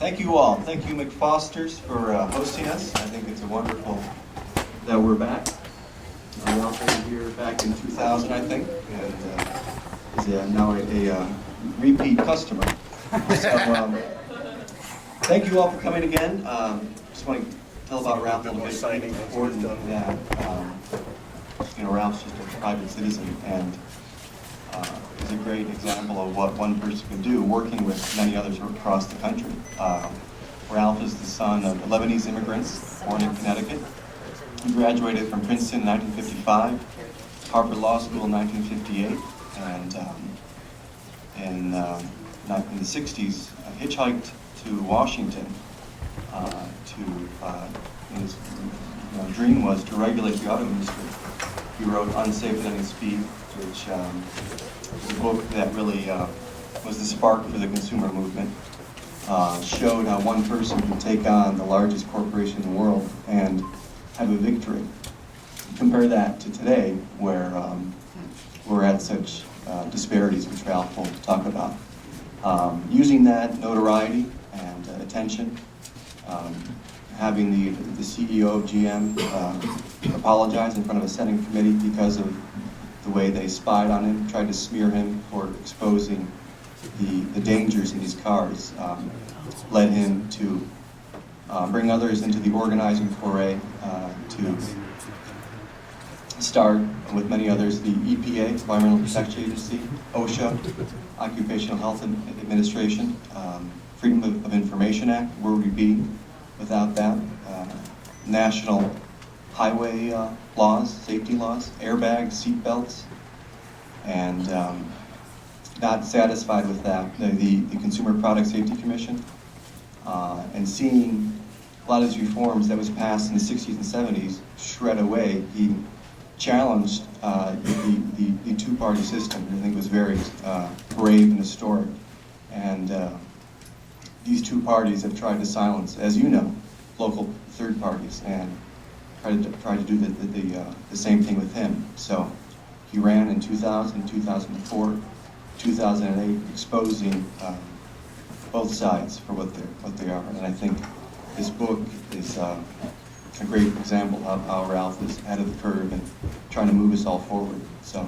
Thank you all. Thank you, Mcfosters, for hosting us. I think it's wonderful that we're back. We all came here back in 2000, I think, and is now a repeat customer. So, thank you all for coming again. Just want to tell about Ralph a little bit. I think it's important that Ralph's just a private citizen, and is a great example of what one person can do, working with many others across the country. Ralph is the son of Lebanese immigrants born in Connecticut. He graduated from Princeton in 1955, Harvard Law School in 1958, and in the 60s hitchhiked to Washington his dream was to regulate the auto industry. He wrote Unsafe at Any Speed, which was a book that really was the spark for the consumer movement. Showed how one person could take on the largest corporation in the world and have a victory. Compare that to today, where we're at such disparities, which Ralph will talk about. Using that notoriety and attention, having the CEO of GM apologize in front of a Senate committee because of the way they spied on him, tried to smear him for exposing the dangers in these cars, led him to bring others into the organizing foray to start, with many others, the EPA, Environmental Protection Agency, OSHA, Occupational Health Administration, Freedom of Information Act. Where would we be without that? National highway laws, safety laws, airbags, seat belts, and not satisfied with that, the Consumer Product Safety Commission, and seeing a lot of these reforms that was passed in the 60s and 70s shred away, he challenged the two-party system. I think it was very brave and historic. And these two parties have tried to silence, as you know, local third parties, and tried to do the same thing with him. So he ran in 2000, 2004, 2008, exposing both sides for what they are. And I think this book is a great example of how Ralph is ahead of the curve and trying to move us all forward. So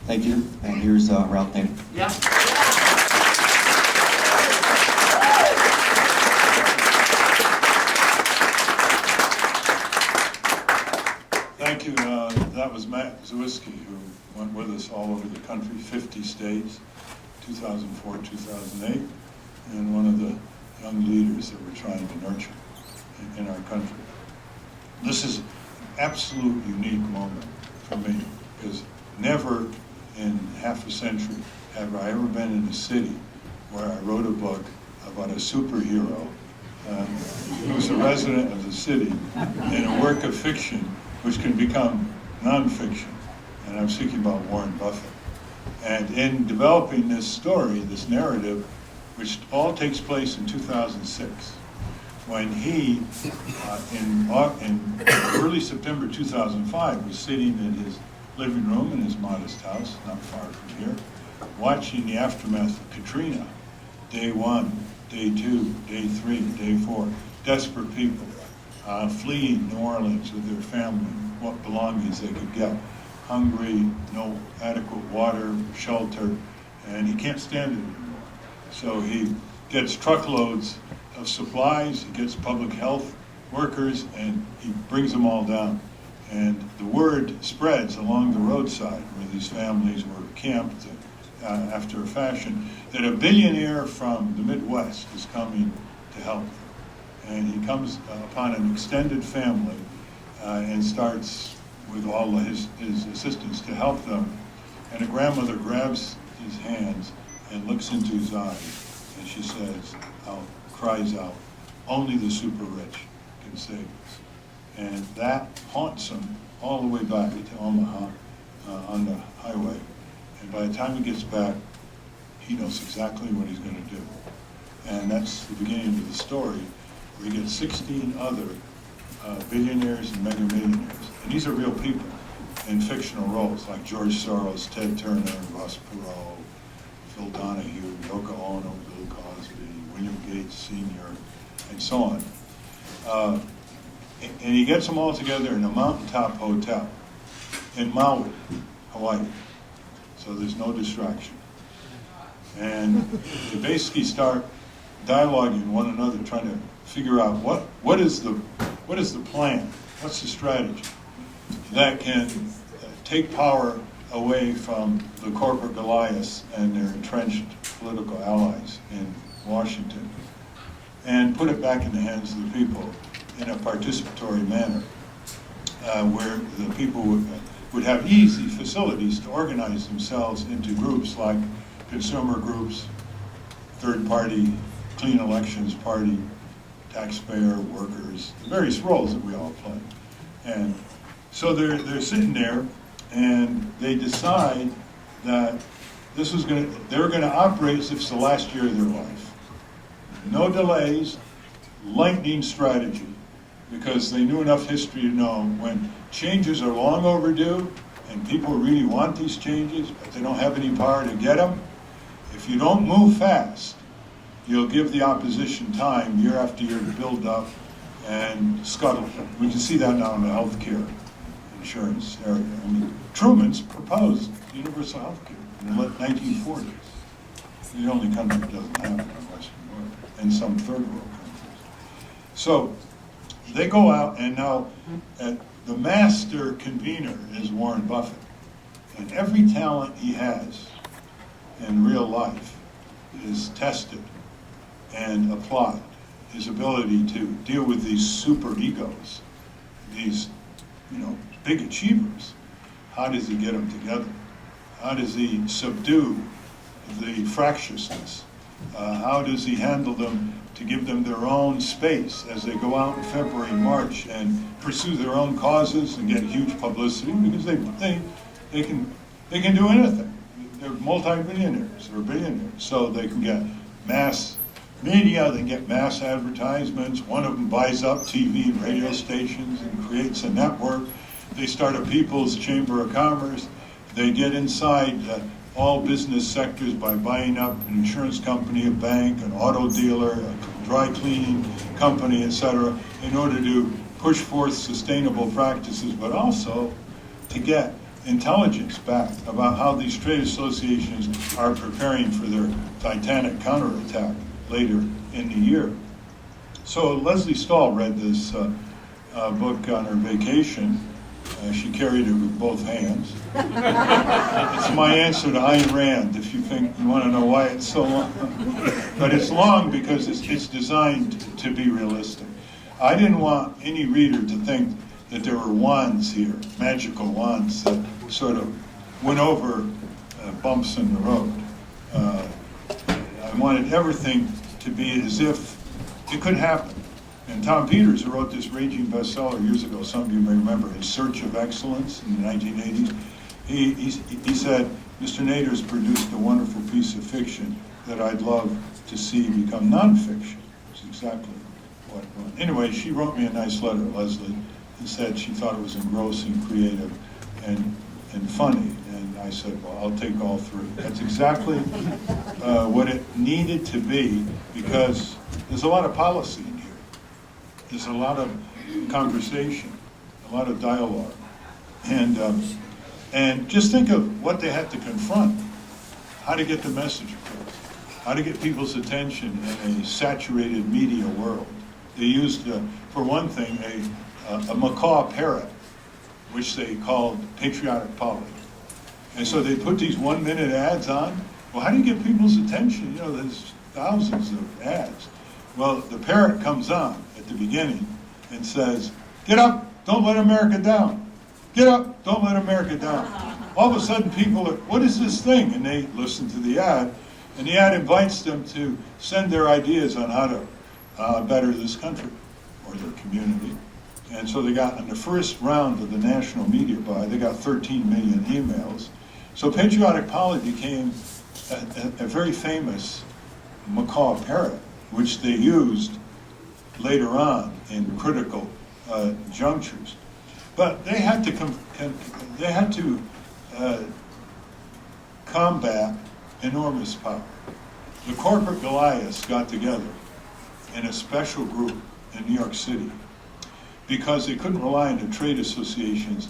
thank you, and here's Ralph Nader. Yeah. Thank you. That was Matt Zawiski, who went with us all over the country, 50 states, 2004, 2008, and one of the young leaders that we're trying to nurture in our country. This is an absolute unique moment for me, because never in half a century have I ever been in a city where I wrote a book about a superhero who's a resident of the city in a work of fiction which can become nonfiction. And I'm speaking about Warren Buffett. And in developing this story, this narrative, which all takes place in 2006, when he, in early September 2005, was sitting in his living room in his modest house, not far from here, watching the aftermath of Katrina, day 1, day 2, day 3, day 4, desperate people fleeing New Orleans with their family, what belongings they could get, hungry, no adequate water, shelter, and he can't stand it anymore. So he gets truckloads of supplies, he gets public health workers, and he brings them all down. And the word spreads along the roadside where these families were camped after a fashion, that a billionaire from the Midwest is coming to help them. And he comes upon an extended family and starts with all of his assistants to help them. And a grandmother grabs his hands and looks into his eyes, and she says, cries out, "Only the super rich can save us." And that haunts him all the way back to Omaha on the highway. And by the time he gets back, he knows exactly what he's going to do. And that's the beginning of the story, where he gets 16 other billionaires and mega millionaires. And these are real people in fictional roles, like George Soros, Ted Turner, Ross Perot, Phil Donahue, Yoko Ono, Bill Cosby, William Gates, senior, and so on. And he gets them all together in a mountaintop hotel in Maui, Hawaii. So there's no distraction. And they basically start dialoguing one another, trying to figure out what is the plan, what's the strategy that can take power away from the corporate Goliaths and their entrenched political allies in Washington, and put it back in the hands of the people in a participatory manner, where the people would have easy facilities to organize themselves into groups like consumer groups, third-party, clean elections party, taxpayer, workers, the various roles that we all play. And so they're sitting there, and they decide that they were going to operate as if it's the last year of their life. No delays, lightning strategy, because they knew enough history to know when changes are long overdue and people really want these changes, but they don't have any power to get them. If you don't move fast, you'll give the opposition time year after year to build up and scuttle. We can see that now in the healthcare insurance area. I mean, Truman's proposed universal healthcare in the 1940s. It's the only country that doesn't have it in Western Europe, and some third world countries. So they go out, and now the master convener is Warren Buffett. And every talent he has in real life is tested and applied. His ability to deal with these super egos, these, big achievers. How does he get them together? How does he subdue the fractiousness? How does he handle them to give them their own space as they go out in February and March and pursue their own causes and get huge publicity, because they can do anything. They're multi-billionaires or billionaires, so they can get mass media, they can get mass advertisements. One of them buys up TV and radio stations and creates a network. They start a People's Chamber of Commerce. They get inside all business sectors by buying up an insurance company, a bank, an auto dealer, a dry cleaning company, etc., in order to push forth sustainable practices, but also to get intelligence back about how these trade associations are preparing for their titanic counterattack later in the year. So Leslie Stahl read this book on her vacation. She carried it with both hands. It's my answer to Ayn Rand, if you want to know why it's so long. But it's long because it's designed to be realistic. I didn't want any reader to think that there were wands here, magical wands that sort of went over bumps in the road. I wanted everything to be as if it could happen. And Tom Peters, who wrote this raging bestseller years ago, some of you may remember, In Search of Excellence in the 1980s, he said, Mr. Nader's produced a wonderful piece of fiction that I'd love to see become nonfiction. It's exactly what. Anyway, she wrote me a nice letter, Leslie, and said she thought it was engrossing, creative, and funny. And I said, well, I'll take all three. That's exactly what it needed to be, because there's a lot of policy in here. There's a lot of conversation, a lot of dialogue. And just think of what they had to confront, how to get the message across, how to get people's attention in a saturated media world. They used, for one thing, a macaw parrot, which they called patriotic polity. And so they put these 1-minute ads on. Well, how do you get people's attention? There's thousands of ads. Well, the parrot comes on at the beginning and says, get up, don't let America down. Get up, don't let America down. All of a sudden people are, what is this thing? And they listen to the ad, and the ad invites them to send their ideas on how to better this country or their community. And so they got, in the first round of the national media buy, they got 13 million emails. So patriotic polity became a very famous macaw parrot, which they used later on in critical junctures. But they had to combat enormous power. The corporate Goliaths got together in a special group in New York City because they couldn't rely on the trade associations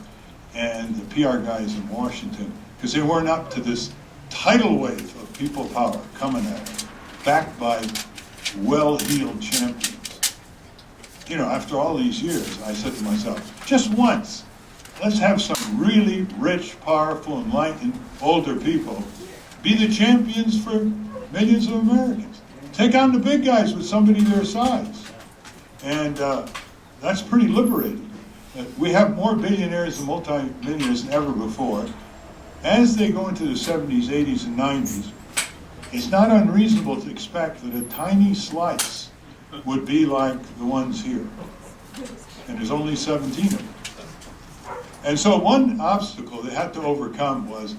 and the PR guys in Washington because they weren't up to this tidal wave of people power coming at them, backed by well-heeled champions. You know, after all these years, I said to myself, just once, let's have some really rich, powerful, enlightened, older people be the champions for millions of Americans. Take on the big guys with somebody their size. And that's pretty liberating. We have more billionaires and multi-millionaires than ever before. As they go into the 70s, 80s, and 90s, it's not unreasonable to expect that a tiny slice would be like the ones here. And there's only 17 of them. And so one obstacle they had to overcome was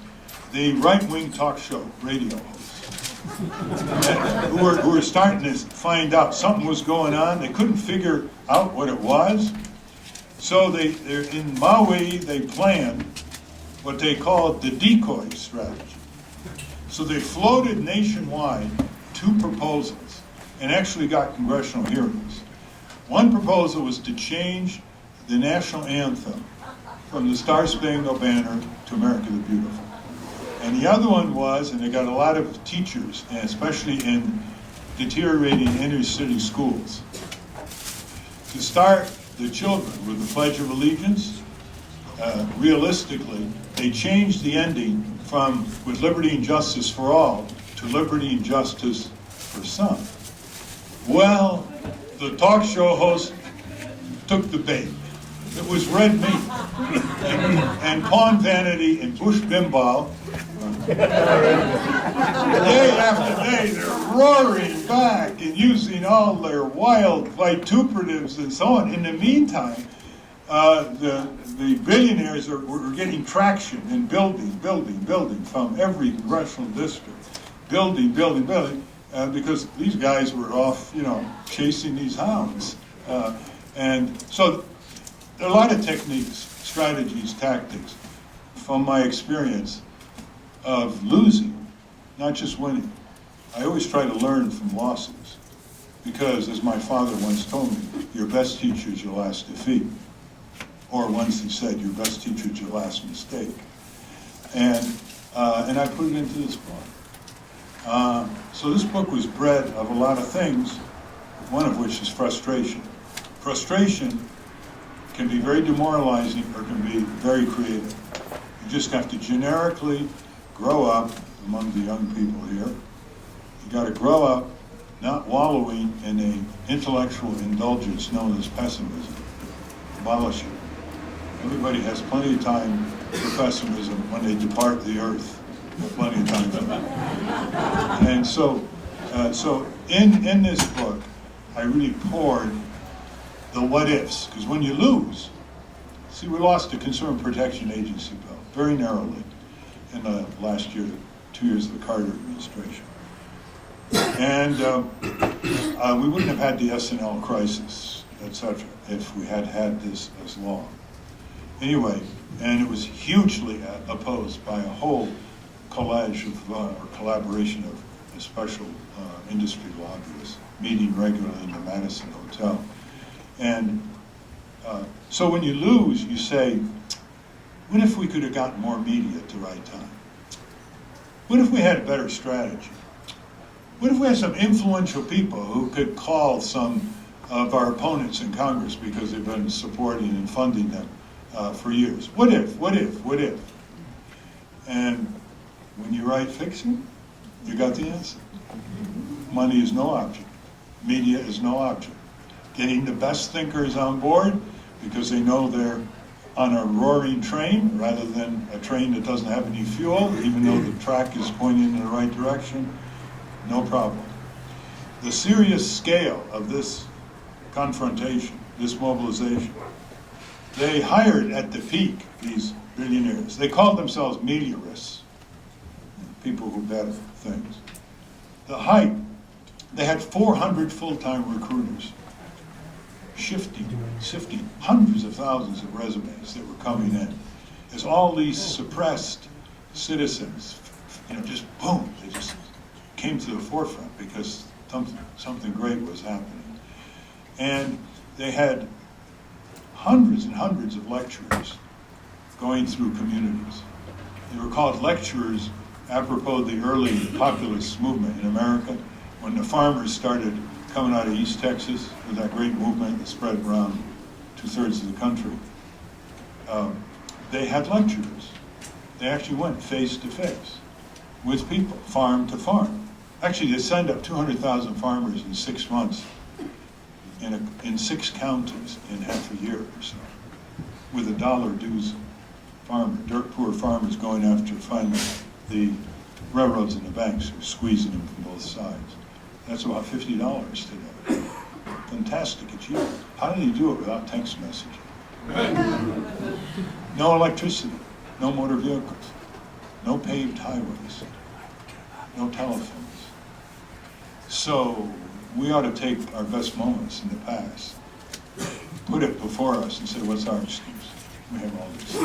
the right-wing talk show radio hosts who were starting to find out something was going on. They couldn't figure out what it was. So they're in Maui, they planned what they called the decoy strategy. So they floated nationwide 2 proposals and actually got congressional hearings. One proposal was to change the national anthem from the Star Spangled Banner to America the Beautiful. And the other one was, and they got a lot of teachers, and especially in deteriorating inner city schools, to start the children with the Pledge of Allegiance. Realistically, they changed the ending from with liberty and justice for all to liberty and justice for some. Well, the talk show host took the bait. It was red meat and pawn vanity and bush bimbal. Day after day, they're roaring back and using all their wild vituperatives and so on. In the meantime, the billionaires were getting traction and building from every congressional district. Building, because these guys were off, chasing these hounds. And so there are a lot of techniques, strategies, tactics, from my experience of losing, not just winning. I always try to learn from losses, because as my father once told me, your best teacher is your last defeat. Or once he said, your best teacher is your last mistake. And I put it into this book. So this book was bred of a lot of things, one of which is frustration. Frustration can be very demoralizing or can be very creative. You just have to generically grow up among the young people here. You got to grow up not wallowing in an intellectual indulgence known as pessimism. Abolish it. Everybody has plenty of time for pessimism when they depart the earth. Plenty of time for that. And so in this book, I really poured the what ifs, because when you lose, see, we lost the Consumer Protection Agency bill very narrowly in the last year, 2 years of the Carter administration. And we wouldn't have had the SNL crisis, etc., if we had had this as law. Anyway, and it was hugely opposed by a whole collage of, or collaboration of special industry lobbyists, meeting regularly in the Madison Hotel. And so when you lose, you say, what if we could have gotten more media at the right time? What if we had a better strategy? What if we had some influential people who could call some of our opponents in Congress because they've been supporting and funding them for years? What if? And when you write fiction, you got the answer. Money is no object. Media is no object. Getting the best thinkers on board because they know they're on a roaring train rather than a train that doesn't have any fuel, even though the track is pointing in the right direction, no problem. The serious scale of this confrontation, this mobilization, they hired at the peak these billionaires. They called themselves meliorists, people who bet things. The height, they had 400 full-time recruiters, sifting hundreds of thousands of resumes that were coming in. As all these suppressed citizens, just boom, they just came to the forefront because something great was happening. And they had hundreds and hundreds of lecturers going through communities. They were called lecturers apropos the early populist movement in America, when the farmers started coming out of East Texas with that great movement that spread around 2/3 of the country. They had lecturers. They actually went face to face with people, farm to farm. Actually, they signed up 200,000 farmers in 6 months in 6 counties in half a year or so, with $1 dues farmer, dirt poor farmers going after finally the railroads and the banks who were squeezing them from both sides. That's about $50 today. Fantastic achievement. How did he do it without text messaging? No electricity, no motor vehicles, no paved highways, no telephones. So we ought to take our best moments in the past, put it before us and say, what's our excuse? We have all these.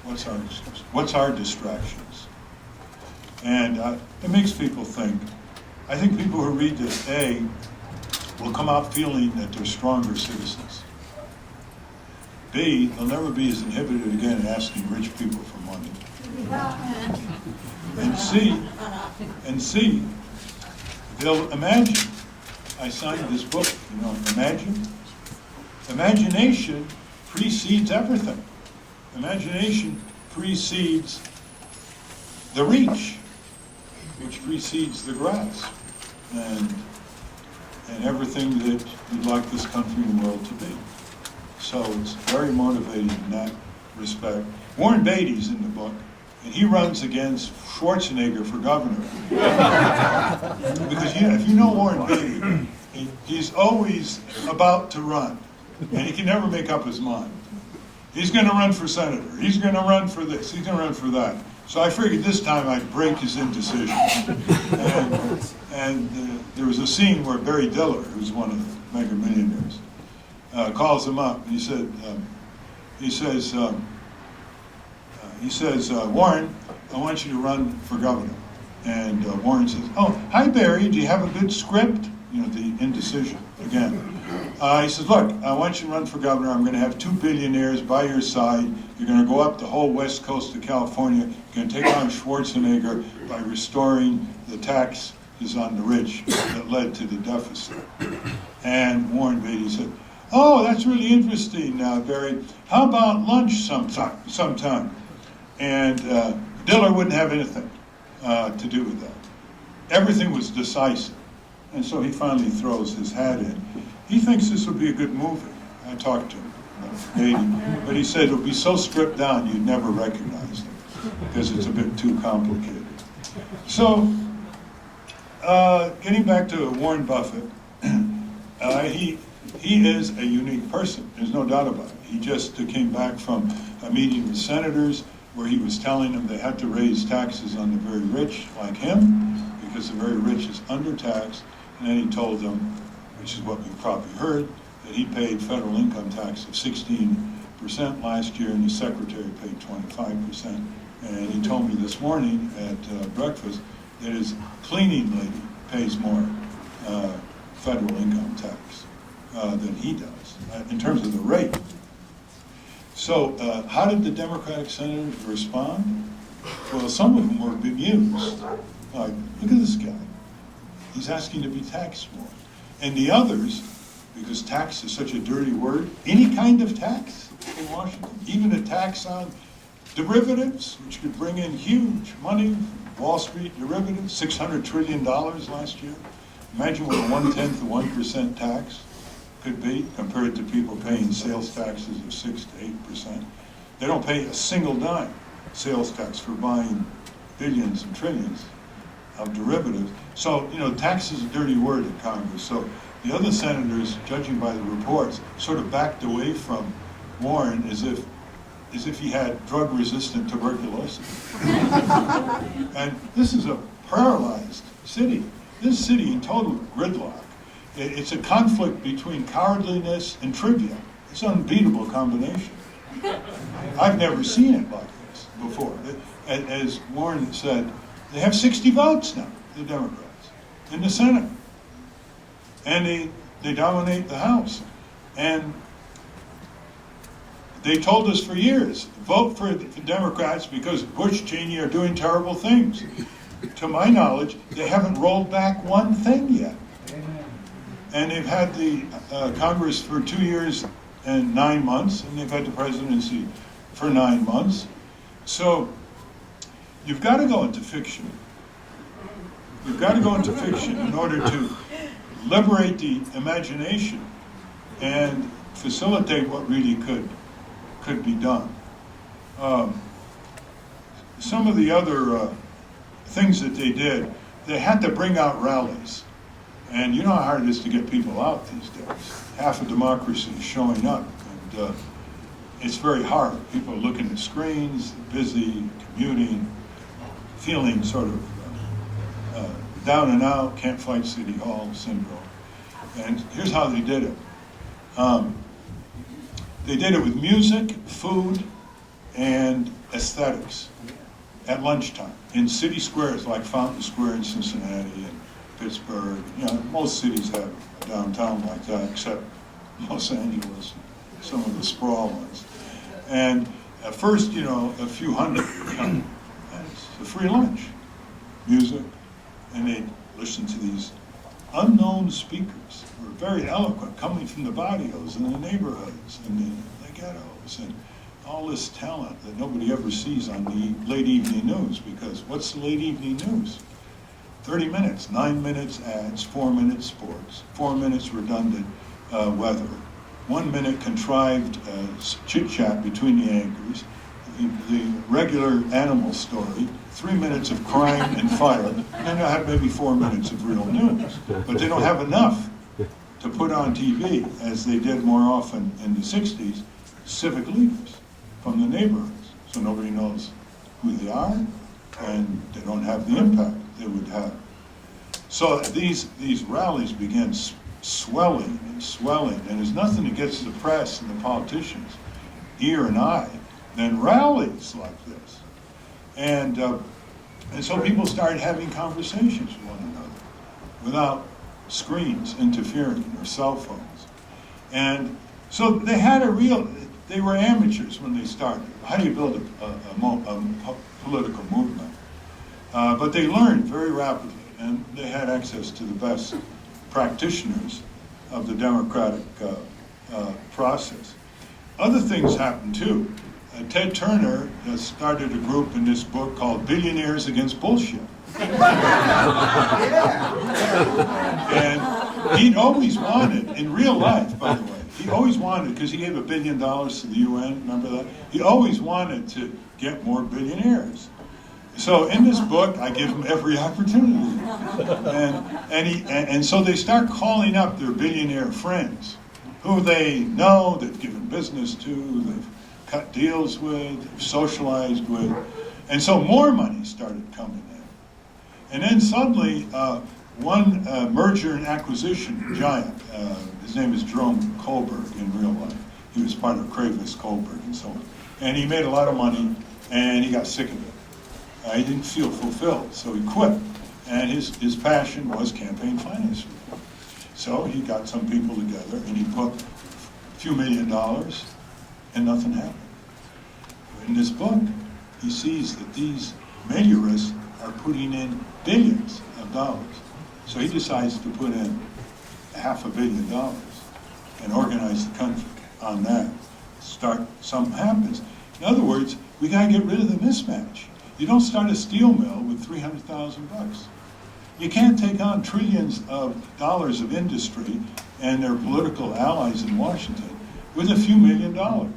What's our excuse? What's our distractions? And it makes people think. I think people who read this, A, will come out feeling that they're stronger citizens. B, they'll never be as inhibited again asking rich people for money. And C, they'll imagine. I signed this book, imagine. Imagination precedes everything. Imagination precedes the reach, which precedes the grasp, and everything that we'd like this country and world to be. So it's very motivating in that respect. Warren Beatty's in the book, and he runs against Schwarzenegger for governor. Because if you know Warren Beatty, he's always about to run, and he can never make up his mind. He's going to run for senator. He's going to run for this. He's going to run for that. So I figured this time I'd break his indecision. And there was a scene where Barry Diller, who's one of the mega millionaires, calls him up, and he says, Warren, I want you to run for governor. And Warren says, oh, hi Barry, do you have a good script? The indecision again. He says, look, I want you to run for governor. I'm going to have 2 billionaires by your side. You're going to go up the whole west coast of California. You're going to take on Schwarzenegger by restoring the taxes on the rich that led to the deficit. And Warren Beatty said, oh, that's really interesting, Barry. How about lunch sometime? And Diller wouldn't have anything to do with that. Everything was decisive. And so he finally throws his hat in. He thinks this would be a good movie. I talked to him about Beatty, but he said it would be so stripped down you'd never recognize it because it's a bit too complicated. So, getting back to Warren Buffett, he is a unique person. There's no doubt about it. He just came back from a meeting with senators where he was telling them they had to raise taxes on the very rich like him because the very rich is undertaxed. And then he told them, which is what we've probably heard, that he paid federal income tax of 16% last year and the secretary paid 25%. And he told me this morning at breakfast that his cleaning lady pays more federal income tax than he does in terms of the rate. So how did the Democratic senators respond? Well, some of them were bemused. Like, look at this guy. He's asking to be taxed more. And the others, because tax is such a dirty word, any kind of tax in Washington, even a tax on derivatives, which could bring in huge money, Wall Street derivatives, $600 trillion last year. Imagine what a 1/10 of 1% tax could be compared to people paying sales taxes of 6 to 8%. They don't pay a single dime sales tax for buying billions and trillions of derivatives. So, tax is a dirty word in Congress. So the other senators, judging by the reports, sort of backed away from Warren as if he had drug-resistant tuberculosis. And this is a paralyzed city. This city in total gridlock. It's a conflict between cowardliness and trivia. It's an unbeatable combination. I've never seen it like this before. As Warren said, they have 60 votes now, the Democrats, in the Senate. and they dominate the House. And they told us for years, vote for Democrats because Bush, Cheney are doing terrible things. To my knowledge, they haven't rolled back one thing yet. And they've had the Congress for 2 years and 9 months, and they've had the presidency for 9 months. So you've got to go into fiction. You've got to go into fiction in order to liberate the imagination and facilitate what really could be done. Some of the other things that they did, they had to bring out rallies. And you know how hard it is to get people out these days. Half of democracy is showing up, and it's very hard. People are looking at screens, busy, commuting, feeling sort of down and out, can't fight City Hall syndrome. And here's how they did it. They did it with music, food, and aesthetics at lunchtime in city squares like Fountain Square in Cincinnati and Pittsburgh. You know, most cities have a downtown like that, except Los Angeles, some of the sprawl ones. And at first, you know, a few hundred would come, and it's a free lunch, music, and they'd listen to these unknown speakers who were very eloquent, coming from the barrios and the neighborhoods and the ghettos, and all this talent that nobody ever sees on the late evening news, because what's the late evening news? 30 minutes, 9 minutes ads, 4 minutes sports, 4 minutes redundant weather, 1 minute contrived chit-chat between the anchors, the regular animal story, 3 minutes of crime and fire, and then they'll have maybe 4 minutes of real news. But they don't have enough to put on TV, as they did more often in the 60s, civic leaders from the neighborhoods. So nobody knows who they are, and they don't have the impact they would have. So these rallies began swelling and swelling, and there's nothing that gets the press and the politicians ear and eye than rallies like this. And so people started having conversations with one another without screens interfering or cell phones. And so they were amateurs when they started. How do you build a political movement? But they learned very rapidly, and they had access to the best practitioners of the democratic process. Other things happened too. Ted Turner started a group in this book called Billionaires Against Bullshit. And he'd always wanted, in real life, by the way, he always wanted, because he gave $1 billion to the UN, remember that? He always wanted to get more billionaires. So in this book, I give him every opportunity. And so they start calling up their billionaire friends, who they know, they've given business to, they've cut deals with, they've socialized with. And so more money started coming in. And then suddenly, one merger and acquisition giant, his name is Jerome Kohlberg in real life. He was part of Kravis Kohlberg and so on. And he made a lot of money, and he got sick of it. He didn't feel fulfilled, so he quit. And his passion was campaign finance. So he got some people together, and he put a few $1 million, and nothing happened. In this book, he sees that these meliorists are putting in billions of dollars. So he decides to put in $500 million and organize the country on that. Something happens. In other words, we got to get rid of the mismatch. You don't start a steel mill with $300,000. You can't take on trillions of dollars of industry and their political allies in Washington with a few $1 million.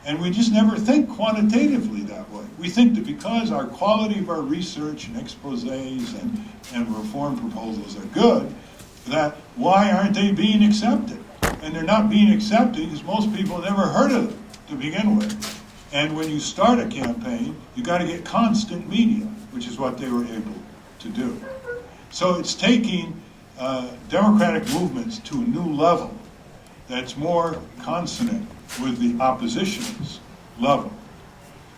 And we just never think quantitatively that way. We think that because our quality of our research and exposés and reform proposals are good, that why aren't they being accepted? And they're not being accepted because most people never heard of them to begin with. And when you start a campaign, you got to get constant media, which is what they were able to do. So it's taking democratic movements to a new level that's more consonant with the opposition's level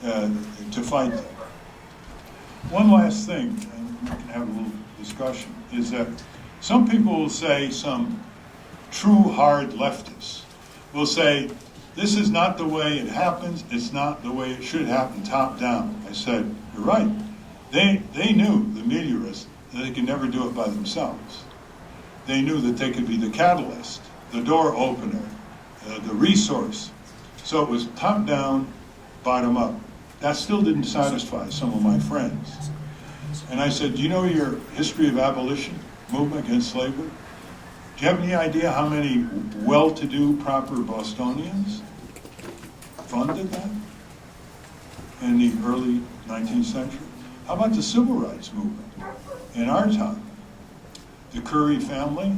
to fight them. One last thing, and we can have a little discussion, is that Some people will say, some true hard leftists will say, this is not the way it happens, it's not the way it should happen, top down. I said, you're right. They knew, the meteorists, that they could never do it by themselves. They knew that they could be the catalyst, the door opener, the resource. So it was top down, bottom up. That still didn't satisfy some of my friends. And I said, do you know your history of abolition, movement against slavery? Do you have any idea how many well-to-do, proper Bostonians funded that in the early 19th century? How about the civil rights movement in our time? The Curry family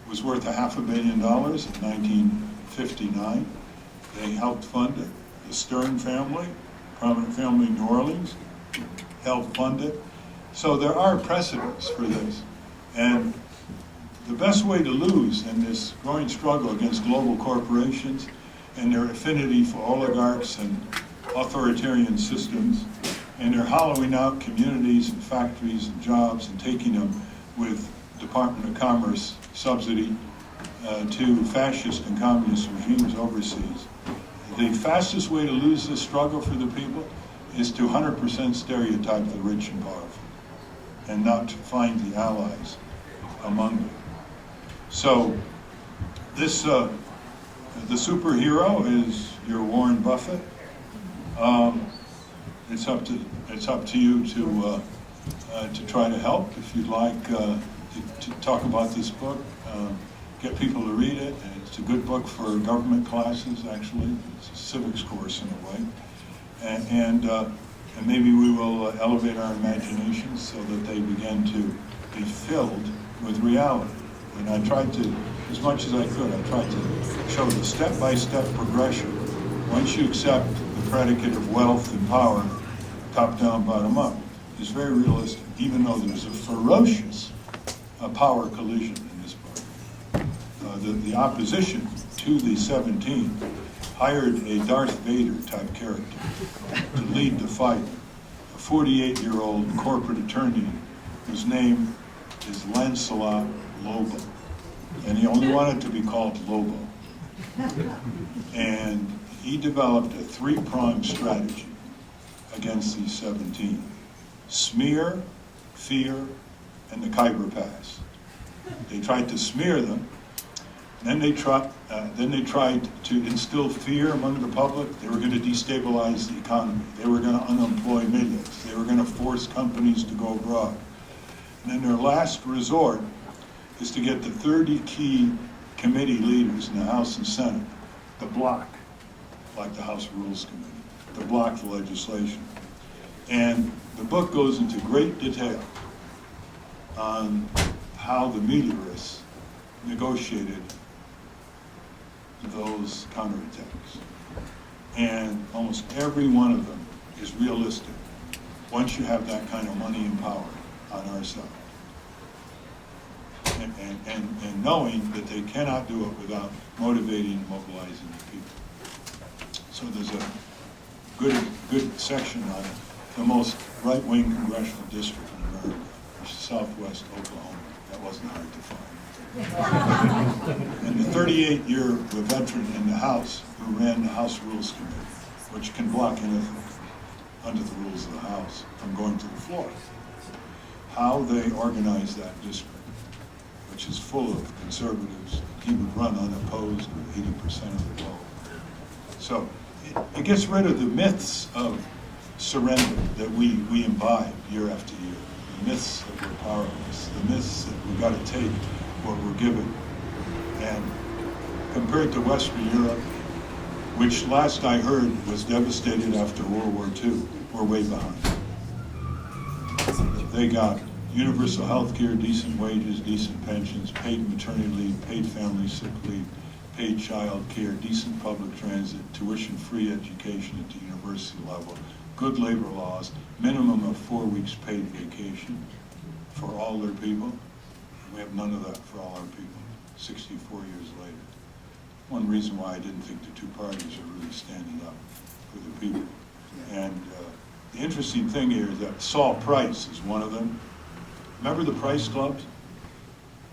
was worth $500 million in 1959. They helped fund it. The Stern family, prominent family in New Orleans, helped fund it. So there are precedents for this. And the best way to lose in this growing struggle against global corporations and their affinity for oligarchs and authoritarian systems, and they're hollowing out communities and factories and jobs and taking them with Department of Commerce subsidy to fascist and communist regimes overseas. The fastest way to lose this struggle for the people is to 100% stereotype the rich and powerful and not to find the allies among them. So this, the superhero is your Warren Buffett. It's up to you to try to help. If you'd like to talk about this book, get people to read it. And it's a good book for government classes, actually. It's a civics course in a way. And maybe we will elevate our imaginations so that they begin to be filled with reality. And I tried to, as much as I could, I tried to show the step-by-step progression. Once you accept the predicate of wealth and power, top-down, bottom-up, is very realistic, even though there's a ferocious power collision in this book. The opposition to the 17 hired a Darth Vader type character to lead the fight, a 48-year-old corporate attorney whose name is Lancelot Lobo, and he only wanted to be called Lobo. And he developed a three-pronged strategy against these 17. Smear, fear, and the Khyber Pass. They tried to smear them, then they tried to instill fear among the public. They were going to destabilize the economy. They were going to unemploy millions. They were going to force companies to go abroad. And then their last resort is to get the 30 key committee leaders in the House and Senate to block, like the House Rules Committee, to block the legislation. And the book goes into great detail on how the meteorists negotiated those counterattacks. And almost every one of them is realistic once you have that kind of money and power on our side. And knowing that they cannot do it without motivating and mobilizing the people. So there's a good section on it. The most right-wing congressional district in America, which is Southwest Oklahoma. That wasn't hard to find. And the 38-year veteran in the House who ran the House Rules Committee, which can block anything under the rules of the House from going to the floor. How they organized that district, which is full of conservatives. He would run unopposed with 80% of the vote. So it gets rid of the myths of surrender that we imbibe year after year. The myths that we're powerless, the myths that we've got to take what we're given. And compared to Western Europe, which last I heard was devastated after World War II, we're way behind. They got universal health care, decent wages, decent pensions, paid maternity leave, paid family sick leave, paid child care, decent public transit, tuition-free education at the university level, good labor laws, minimum of 4 weeks paid vacation for all their people. We have none of that for all our people, 64 years later. One reason why I didn't think the two parties are really standing up for the people. And the interesting thing here is that Saul Price is one of them. Remember the Price clubs?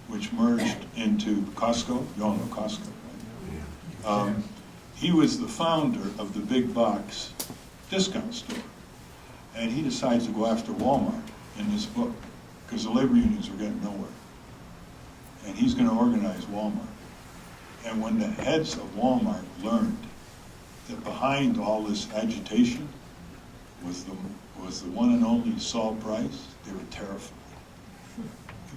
which merged into Costco. You all know Costco, right? He was the founder of the big box discount store. And he decides to go after Walmart in this book because the labor unions were getting nowhere. And he's going to organize Walmart. And when the heads of Walmart learned that behind all this agitation was the one and only Saul Price, they were terrified.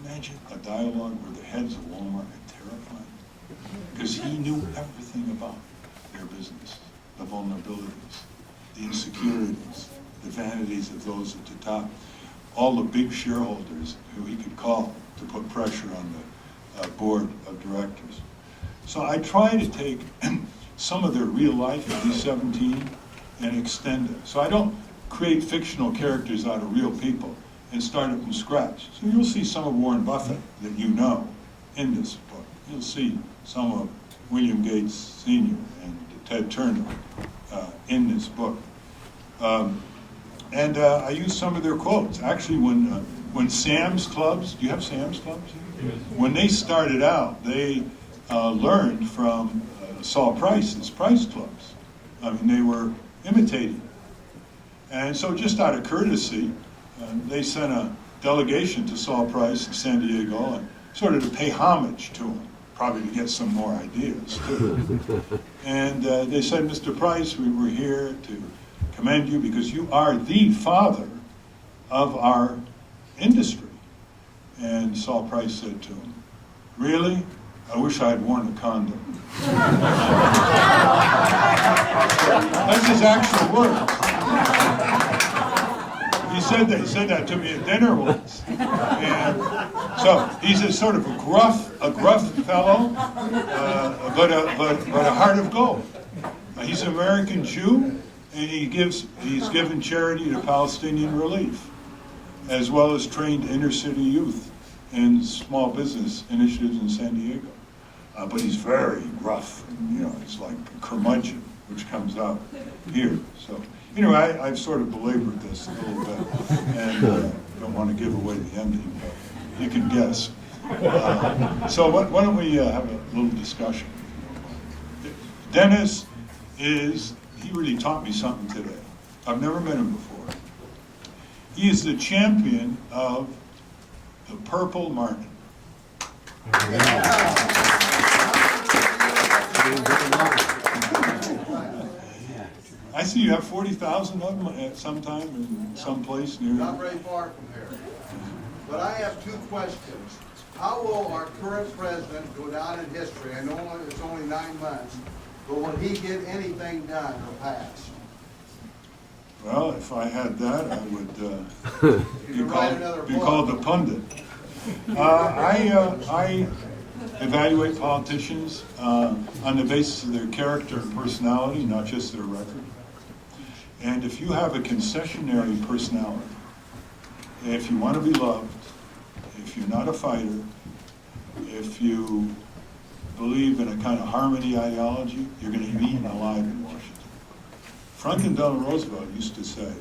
Imagine a dialogue where the heads of Walmart are terrified because he knew everything about their business, the vulnerabilities, the insecurities, the vanities of those at the top, all the big shareholders who he could call to put pressure on the board of directors. So I try to take some of their real life at least 17 and extend it. So I don't create fictional characters out of real people and start it from scratch. So you'll see some of Warren Buffett that you know in this book. You'll see some of William Gates Sr. and Ted Turner in this book. And I use some of their quotes. Actually, when Sam's Clubs, do you have Sam's Clubs? Yes. When they started out, they learned from Saul Price's Price Clubs. I mean, they were imitating. And so just out of courtesy, they sent a delegation to Saul Price in San Diego and sort of to pay homage to him, probably to get some more ideas too. And they said, Mr. Price, we were here to commend you because you are the father of our industry. And Saul Price said to him, really? I wish I had worn a condom. That's his actual words. He said that to me at dinner once. And so he's a sort of a gruff fellow, but a heart of gold. He's an American Jew, and he's given charity to Palestinian relief, as well as trained inner city youth in small business initiatives in San Diego. But he's very gruff, it's like a curmudgeon, which comes out here. So, I've sort of belabored this a little bit, and don't want to give away the ending, but you can guess. So why don't we have a little discussion? Dennis he really taught me something today. I've never met him before. He is the champion of the purple martin. I see you have 40,000 of them at some time in some place near. Not very far from here. But I have two questions. How will our current president go down in history? I know it's only 9 months, but will he get anything done or passed? Well, if I had that, I would be called a pundit. I evaluate politicians on the basis of their character and personality, not just their record. And if you have a concessionary personality, if you want to be loved, if you're not a fighter, if you believe in a kind of harmony ideology, you're going to be eaten alive in Washington. Franklin Delano Roosevelt used to say,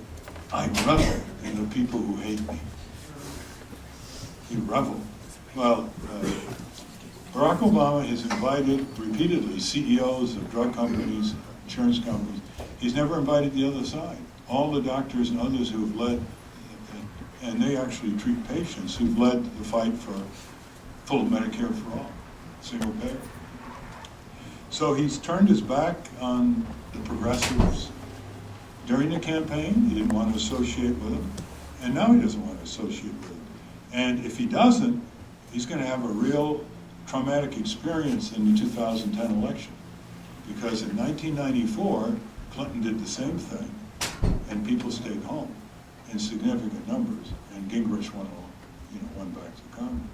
I revel in the people who hate me. He reveled. Well, Barack Obama has invited repeatedly CEOs of drug companies, insurance companies. He's never invited the other side. All the doctors and others who have led, and they actually treat patients, who've led the fight for full Medicare for all, single payer. So he's turned his back on the progressives during the campaign. He didn't want to associate with them, and now he doesn't want to associate with them. And if he doesn't, he's going to have a real traumatic experience in the 2010 election. Because in 1994, Clinton did the same thing, and people stayed home in significant numbers, and Gingrich went back to Congress.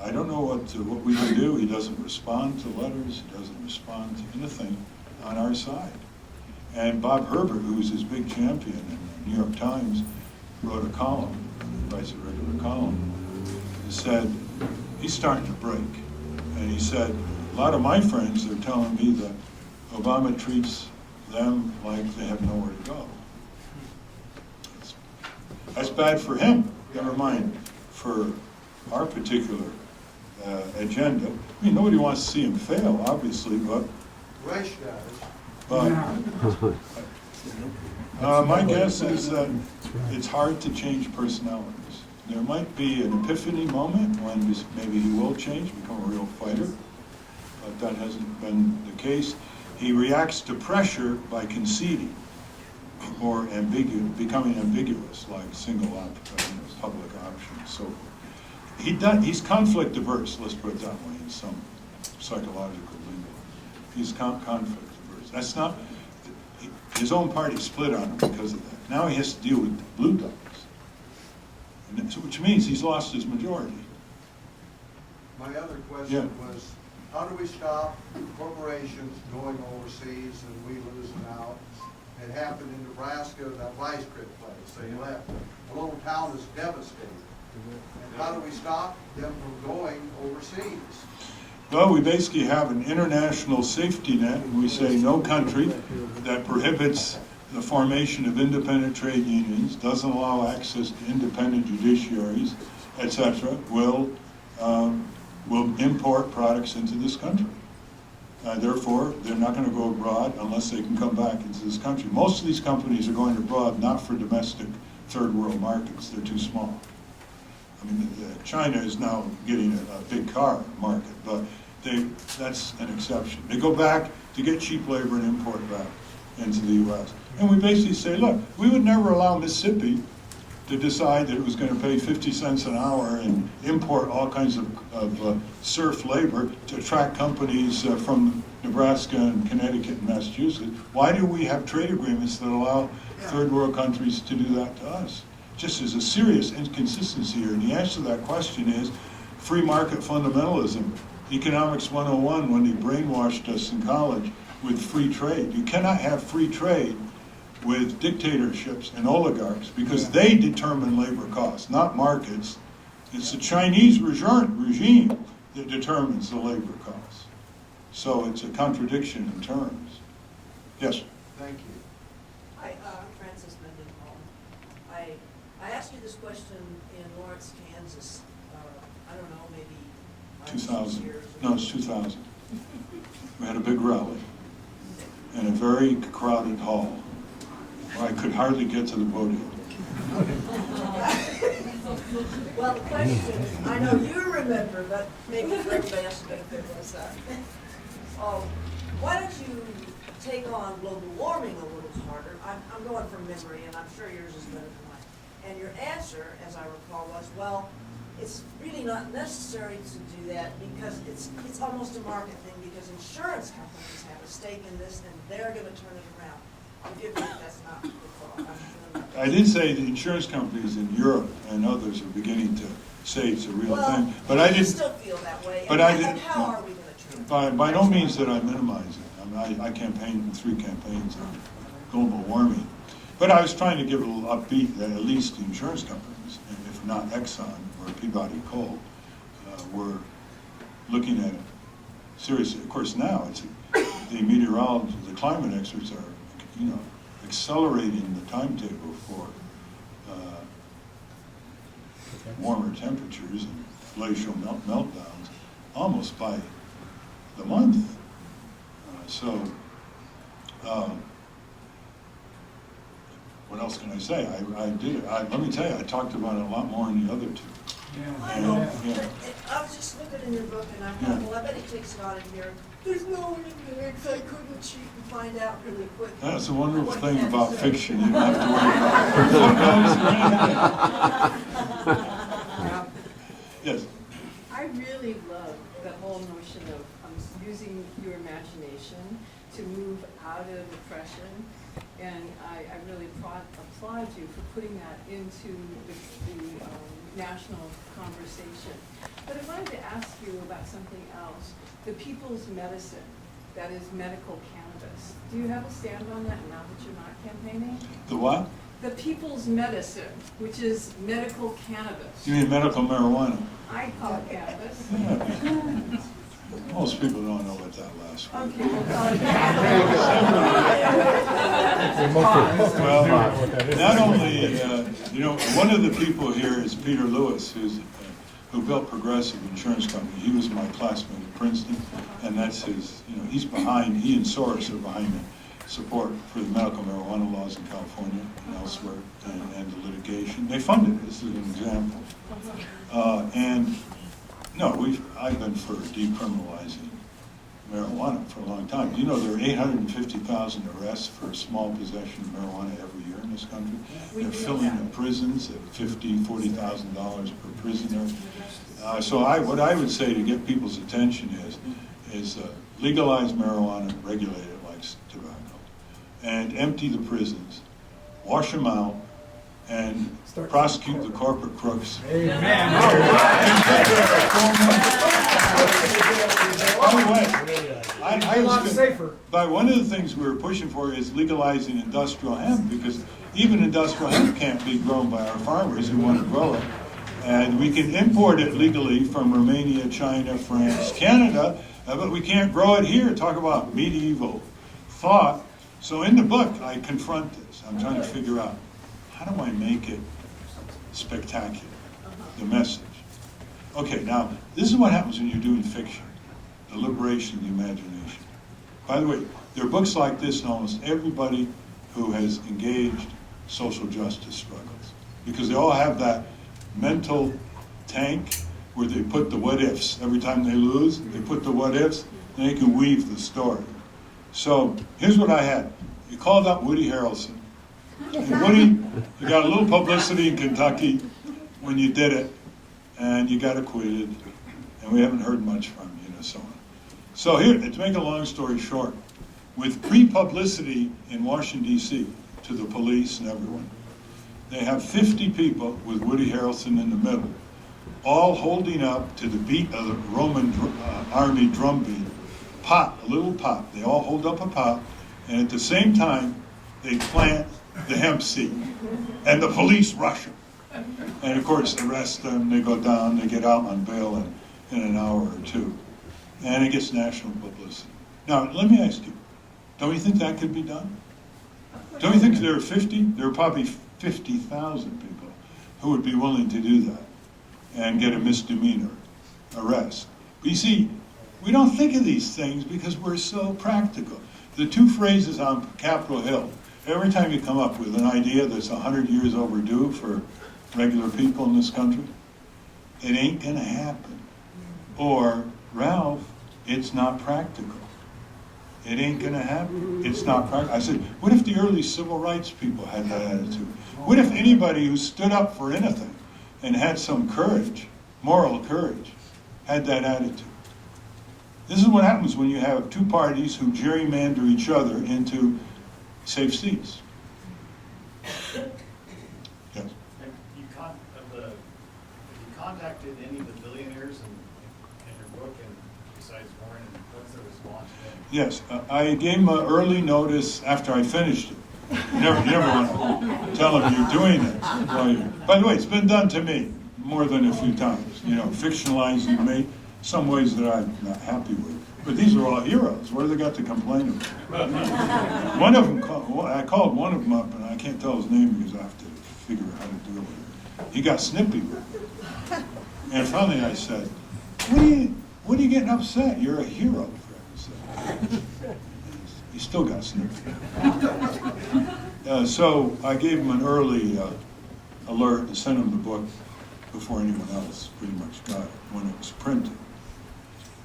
I don't know what we can do. He doesn't respond to letters. He doesn't respond to anything on our side. And Bob Herbert, who was his big champion in the New York Times, wrote a column, writes a regular column, and said, he's starting to break. And he said, a lot of my friends are telling me that Obama treats them like they have nowhere to go. That's bad for him. Never mind for our particular agenda. I mean, nobody wants to see him fail, obviously, but Reich does. my guess is that it's hard to change personalities. There might be an epiphany moment when maybe he will change, become a real fighter, but that hasn't been the case. He reacts to pressure by conceding or becoming ambiguous, like single public option. So he's conflict averse, let's put it that way, in some psychological lingo. He's conflict averse. That's not, his own party split on him because of that. Now he has to deal with blue dogs, which means he's lost his majority. My other question was, how do we stop corporations going overseas and we losing out? It happened in Nebraska, that ice cream place. They left. The little town is devastated. And how do we stop them from going overseas? Well, we basically have an international safety net, and we say no country that prohibits the formation of independent trade unions, doesn't allow access to independent judiciaries, etc., will import products into this country. Therefore, they're not going to go abroad unless they can come back into this country. Most of these companies are going abroad not for domestic third world markets. They're too small. I mean, China is now getting a big car market, but that's an exception. They go back to get cheap labor and import back into the U.S. And we basically say, look, we would never allow Mississippi to decide that it was going to pay 50 cents an hour and import all kinds of serf labor to attract companies from Nebraska and Connecticut and Massachusetts. Why do we have trade agreements that allow third world countries to do that to us? Just as a serious inconsistency here. And the answer to that question is free market fundamentalism. Economics 101, when they brainwashed us in college with free trade. You cannot have free trade with dictatorships and oligarchs because they determine labor costs, not markets. It's the Chinese regime that determines the labor costs. So it's a contradiction in terms. Yes? Thank you. Hi, I'm Francis Mendenhall. I asked you this question in Lawrence, Kansas, I don't know, maybe 5 or 6 2000. years ago. No, it's 2000. We had a big rally in a very crowded hall where I could hardly get to the podium. Well, the question, I know you remember, but maybe for everybody else benefit was that. Why don't you take on global warming a little harder? I'm going from memory, and I'm sure yours is better than mine. And your answer, as I recall, was, well, it's really not necessary to do that because it's almost a market thing because insurance companies have a stake in this and they're going to turn it around. Forgive me if that's not the thought. I did say the insurance companies in Europe and others are beginning to say it's a real thing, but I didn't. Still feel that way. But and how are we going to treat it? By no means did I minimize it. I mean, I campaigned in 3 campaigns on global warming, but I was trying to give it a little upbeat that at least the insurance companies, if not Exxon or Peabody Coal, were looking at it seriously. Of course, now it's the meteorologists, the climate experts are, accelerating the timetable for warmer temperatures and glacial meltdowns almost by the month. What else can I say? I did it. Let me tell you, I talked about it a lot more than the other 2. I know. I was just looking in your book and I thought, well, I bet he takes it on in here. There's no index. I couldn't cheat and find out really quick. That's the wonderful thing about fiction. You don't have to worry about it. Yes. I really love the whole notion of using your imagination to move out of oppression, and I really applaud you for putting that into the national conversation. But I wanted to ask you about something else. The people's medicine, that is medical cannabis. Do you have a stand on that now that you're not campaigning? The what? The people's medicine, which is medical cannabis. You mean medical marijuana? I call it cannabis. Yeah. Most people don't know what that last word is. Okay, we'll call it Well, not only, one of the people here is Peter Lewis, who who built Progressive Insurance Company. He was my classmate at Princeton, and that's his, he's behind, he and Soros are behind the support for the medical marijuana laws in California and elsewhere, and the litigation. They funded it. This is an example. And no, I've been for decriminalizing marijuana for a long time. You know, there are 850,000 arrests for small possession of marijuana every year in this country. They're filling the prisons at $40,000 per prisoner. So what I would say to get people's attention is legalize marijuana, regulate it like tobacco, and empty the prisons, wash them out, and prosecute the corporate crooks. By the way, I was but one of the things we were pushing for is legalizing industrial hemp, because even industrial hemp can't be grown by our farmers who want to grow it. And we can import it legally from Romania, China, France, Canada, but we can't grow it here. Talk about medieval thought. So in the book, I confront this. I'm trying to figure out, how do I make it spectacular, the message? Okay, now, this is what happens when you're doing fiction, the liberation of the imagination. By the way, there are books like this in almost everybody who has engaged social justice struggles, because they all have that mental tank where they put the what-ifs. Every time they lose, they put the what-ifs, and they can weave the story. So here's what I had. You called up Woody Harrelson. And Woody, you got a little publicity in Kentucky when you did it, and you got acquitted, and we haven't heard much from you, so on. So here, to make a long story short, with pre-publicity in Washington, D.C., to the police and everyone, they have 50 people with Woody Harrelson in the middle, all holding up to the beat of the Roman army drum beat, a little pot. They all hold up a pot, and at the same time, they plant the hemp seed, and the police rush them. And of course, arrest them, they go down, they get out on bail in an hour or two. And it gets national publicity. Now, let me ask you, don't you think that could be done? Don't you think there are 50? There are probably 50,000 people who would be willing to do that and get a misdemeanor arrest. But you see, we don't think of these things because we're so practical. The two phrases on Capitol Hill, every time you come up with an idea that's 100 years overdue for regular people in this country, it ain't gonna happen. Or, Ralph, it's not practical. It ain't gonna happen. It's not practical. I said, what if the early civil rights people had that attitude? What if anybody who stood up for anything and had some courage, moral courage, had that attitude? This is what happens when you have two parties who gerrymander each other into safe seats. Yes? Have you contacted any of the billionaires in your book, and besides Warren, and what's the response been? Yes, I gave them an early notice after I finished it. You never want to tell them you're doing it. By the way, it's been done to me more than a few times. Fictionalizing me, some ways that I'm not happy with. But these are all heroes. What do they got to complain about? One of them, I called one of them up, and I can't tell his name because I have to figure out how to deal with it. He got snippy with me. And finally I said, what are you getting upset? You're a hero, for heaven's sake. He still got snippy. So I gave him an early alert and sent him the book before anyone else pretty much got it when it was printed.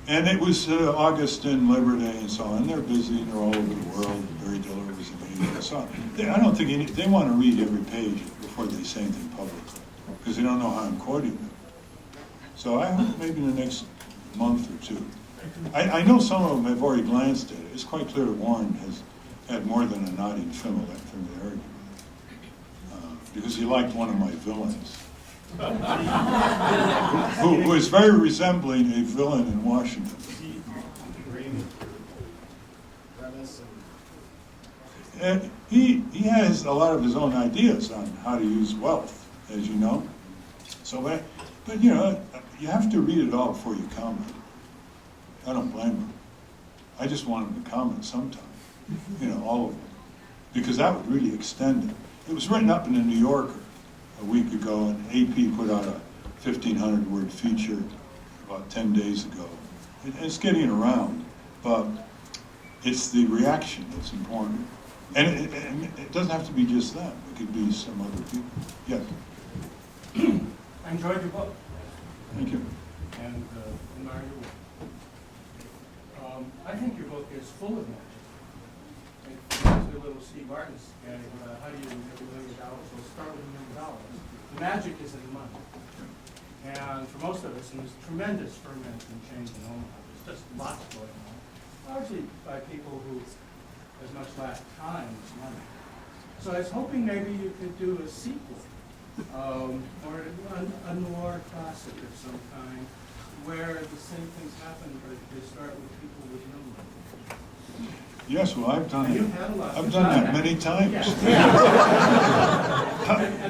And it was August and Labor Day and so on. They're busy, they're all over the world. Barry Diller was amazing. So I don't think they want to read every page before they say anything publicly, because they don't know how I'm quoting them. So I hope maybe in the next month or two. I know some of them have already glanced at it. It's quite clear that Warren has had more than a nodding familiarity with it, because he liked one of my villains. who is very resembling a villain in Washington. And he has a lot of his own ideas on how to use wealth, as you know. So, but you have to read it all before you comment. I don't blame him. I just want him to comment sometime, all of them, because that would really extend it. It was written up in the New Yorker a week ago, and AP put out 1,500-word feature about 10 days ago. It's getting around, but it's the reaction that's important. And it doesn't have to be just them. It could be some other people. Yes? I enjoyed your book Thank you. and admire your work. I think your book is full of magic. It reminds me a little Steve Martin's guy, how do you make $1 million? Well, start with $1 million. The magic is in the money. And for most of us, and there's tremendous ferment and change in Omaha. There's just lots going on, largely by people who as much lack time as money. So I was hoping maybe you could do a sequel, or a noir classic of some kind, where the same things happen, but they start with people with no money. Yes, well, I've done You've it. had a lot. I've done that many times. Yeah.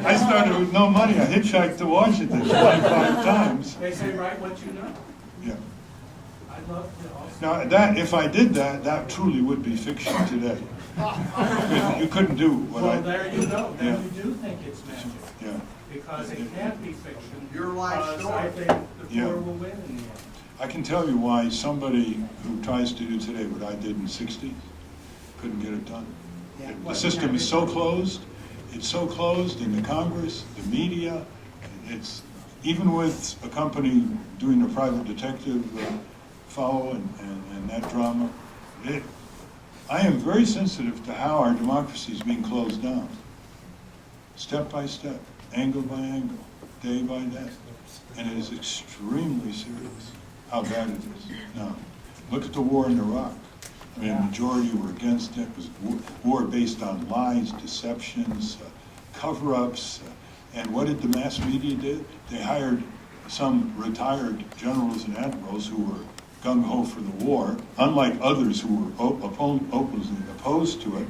I started with no money. I hitchhiked to Washington 25 times. They say write what you know. Yeah. I'd love to also. Now, if I did that, that truly would be fiction today. You couldn't do what Well, I... there you go. Then Yeah. you do think it's magic. Yeah. Because it can't be fiction. Your life because story. I think the Yeah. poor will win in the end. I can tell you why somebody who tries to do today what I did in the 60s couldn't get it done. The system is so closed. It's so closed in the Congress, the media. It's even with a company doing a private detective follow and that drama. I am very sensitive to how our democracy is being closed down, step by step, angle by angle, day by day, and it is extremely serious how bad it is. Now, look at the war in Iraq. I mean, the majority were against it. It was war based on lies, deceptions, cover-ups. And what did the mass media do? They hired some retired generals and admirals who were gung-ho for the war, unlike others who were opposed to it.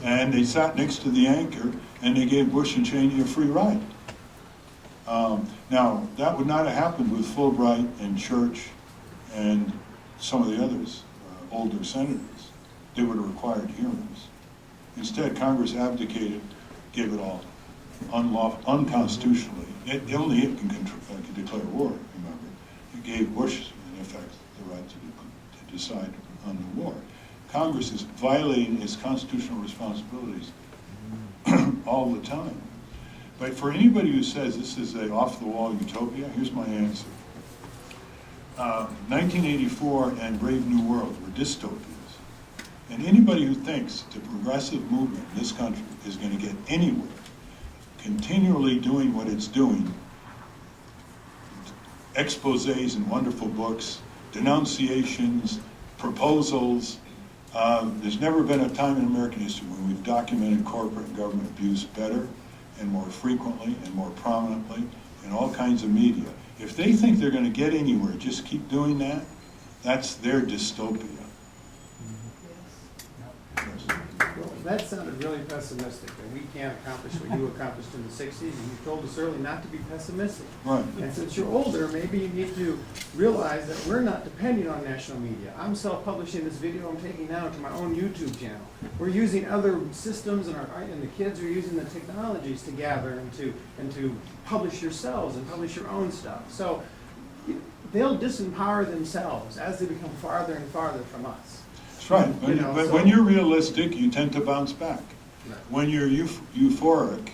And they sat next to the anchor, and they gave Bush and Cheney a free ride. Now, that would not have happened with Fulbright and Church and some of the others, older senators. They would have required hearings. Instead, Congress abdicated, gave it all unconstitutionally. Only it can declare war, remember. It gave Bush, in effect, the right to decide on the war. Congress is violating its constitutional responsibilities all the time. But for anybody who says this is an off-the-wall utopia, here's my answer. 1984 and Brave New World were dystopias. And anybody who thinks the progressive movement in this country is going to get anywhere, continually doing what it's doing, exposés and wonderful books, denunciations, proposals. There's never been a time in American history when we've documented corporate and government abuse better and more frequently and more prominently in all kinds of media. If they think they're going to get anywhere, just keep doing that, that's their dystopia. Well, that sounded really pessimistic, that we can't accomplish what you accomplished in the 60s, and you told us early not to be pessimistic. Right. And since you're older, maybe you need to realize that we're not depending on national media. I'm self-publishing this video I'm taking now to my own YouTube channel. We're using other systems, and the kids are using the technologies to gather and to publish yourselves and publish your own stuff. So they'll disempower themselves as they become farther and farther from us. That's right. But when you're realistic, you tend to bounce back. Right. When you're euphoric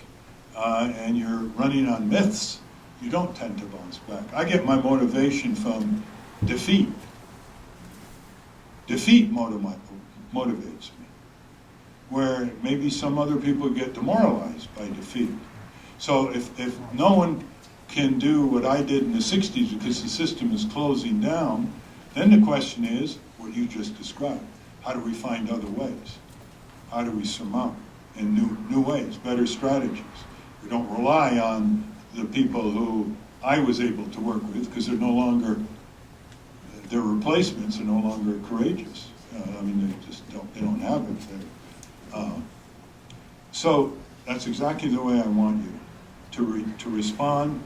and you're running on myths, you don't tend to bounce back. I get my motivation from defeat. Defeat motivates me, where maybe some other people get demoralized by defeat. So if no one can do what I did in the 60s because the system is closing down, then the question is what you just described. How do we find other ways? How do we surmount in new ways, better strategies? We don't rely on the people who I was able to work with because they're no longer, their replacements are no longer courageous. I mean, they don't have it. So that's exactly the way I want you to respond.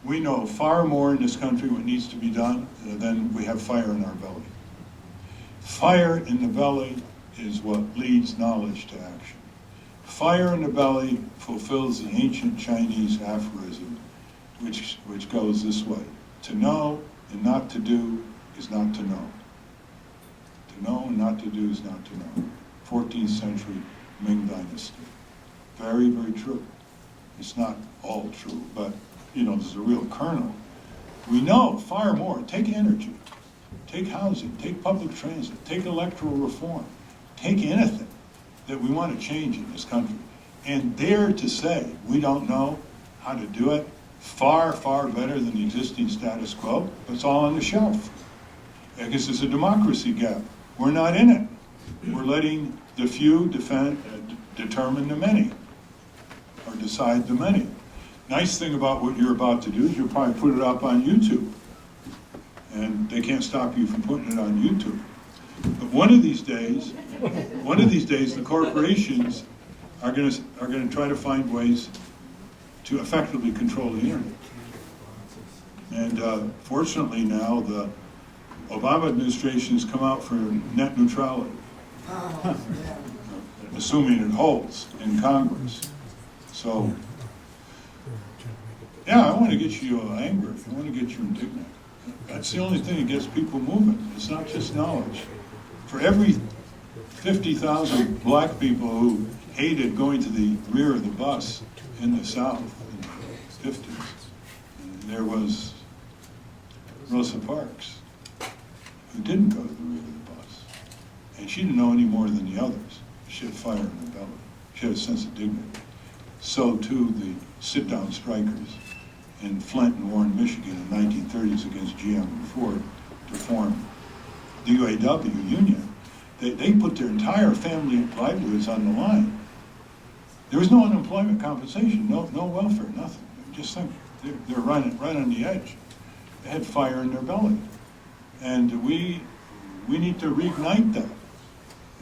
We know far more in this country what needs to be done than we have fire in our belly. Fire in the belly is what leads knowledge to action. Fire in the belly fulfills the ancient Chinese aphorism, which goes this way. To know and not to do is not to know. To know and not to do is not to know. 14th century Ming Dynasty. Very, very true. It's not all true, but, you know, there's a real kernel. We know far more. Take energy, take housing, take public transit, take electoral reform, take anything that we want to change in this country, and dare to say we don't know how to do it far, far better than the existing status quo, but it's all on the shelf. Because there's a democracy gap. We're not in it. We're letting the few determine the many, or decide the many. Nice thing about what you're about to do is you'll probably put it up on YouTube. And they can't stop you from putting it on YouTube. But one of these days, the corporations are going to try to find ways to effectively control the internet. And fortunately now, the Obama administration has come out for net neutrality, assuming it holds in Congress. So, yeah, I want to get you angry. I want to get you indignant. That's the only thing that gets people moving. It's not just knowledge. For every 50,000 black people who hated going to the rear of the bus in the South in the 50s, there was Rosa Parks, who didn't go to the rear of the bus. And she didn't know any more than the others. She had fire in her belly. She had a sense of dignity. So too the sit-down strikers in Flint and Warren, Michigan in the 1930s against GM and Ford to form the UAW union. They put their entire family livelihoods on the line. There was no unemployment compensation, no welfare, nothing. Just think, they're right on the edge. They had fire in their belly. And we need to reignite that.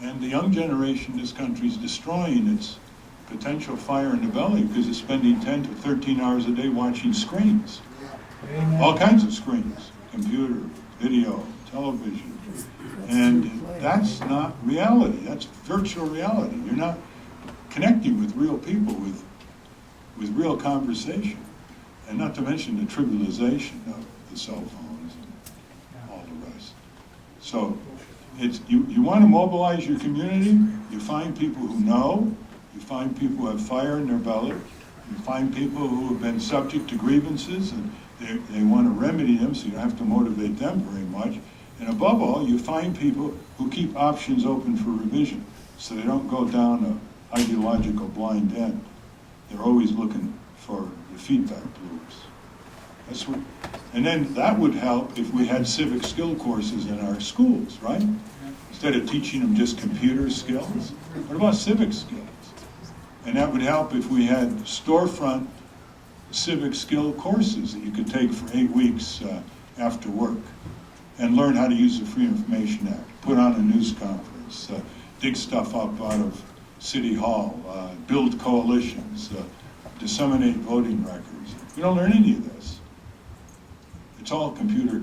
And the young generation in this country is destroying its potential fire in the belly because it's spending 10 to 13 hours a day watching screens. All kinds of screens, computer, video, television. And that's not reality, that's virtual reality. You're not connecting with real people, with real conversation. And not to mention the trivialization of the cell phones and all the rest. So it's you want to mobilize your community, you find people who know, you find people who have fire in their belly, you find people who have been subject to grievances and they want to remedy them so you don't have to motivate them very much. And above all, you find people who keep options open for revision so they don't go down an ideological blind end. They're always looking for the feedback loops. That's what, and then that would help if we had civic skill courses in our schools, right? Instead of teaching them just computer skills, what about civic skills? And that would help if we had storefront civic skill courses that you could take for 8 weeks after work and learn how to use the Free Information Act, put on a news conference, dig stuff up out of City Hall, build coalitions, disseminate voting records. We don't learn any of this. It's all computer.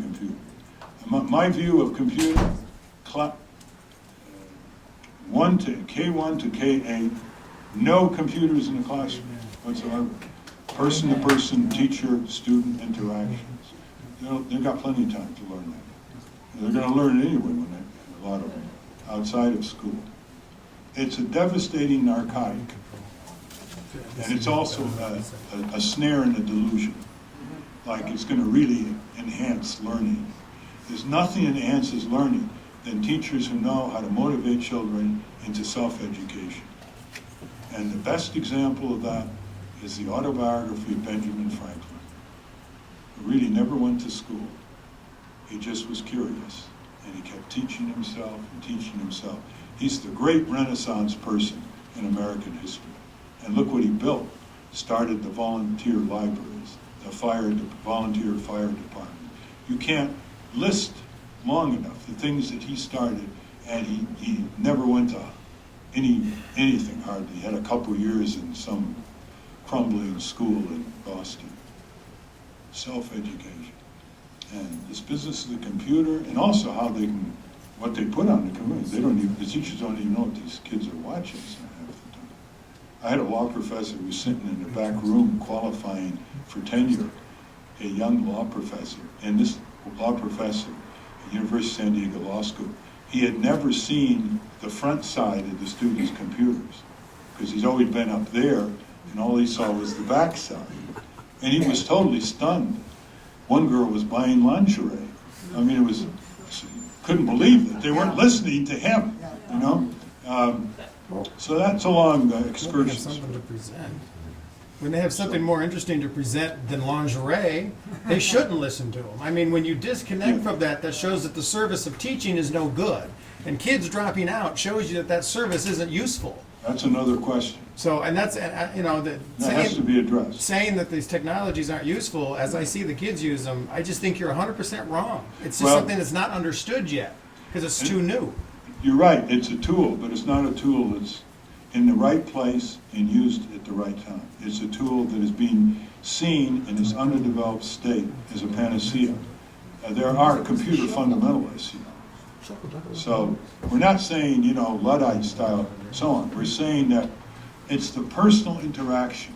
My view of computer, K1 to K8, no computers in the classroom whatsoever. Person-to-person, teacher-student interactions. They've got plenty of time to learn that. They're going to learn it anyway when a lot of them, outside of school. It's a devastating narcotic. And it's also a snare and a delusion. Like it's going to really enhance learning. There's nothing that enhances learning than teachers who know how to motivate children into self-education. And the best example of that is the autobiography of Benjamin Franklin, who really never went to school. He just was curious, and he kept teaching himself and teaching himself. He's the great Renaissance person in American history. And look what he built. Started the volunteer libraries, the volunteer fire department. You can't list long enough the things that he started, and he never went to anything hardly. He had a couple years in some crumbling school in Boston. Self-education. And this business of the computer, and also how they can, what they put on the computer, the teachers don't even know what these kids are watching half the time. I had a law professor who was sitting in the back room qualifying for tenure, a young law professor, and this law professor at University of San Diego Law School, he had never seen the front side of the students' computers, because he's always been up there, and all he saw was the back side. And he was totally stunned. One girl was buying lingerie. I mean, couldn't believe that they weren't listening to him, you know? So that's a long excursion. Something to present. When they have something more interesting to present than lingerie, they shouldn't listen to them. I mean, when you disconnect from that, that shows that the service of teaching is no good. And kids dropping out shows you that that service isn't useful. That's another question. So, and that's, you know, That has to be addressed. saying that these technologies aren't useful, as I see the kids use them, I just think you're 100% wrong. It's just Well- something that's not understood yet, because it's too new. You're right, it's a tool, but it's not a tool that's in the right place and used at the right time. It's a tool that is being seen in its underdeveloped state as a panacea. There are computer fundamentalists, you know. So we're not saying, you know, Luddite style, so on. We're saying that it's the personal interaction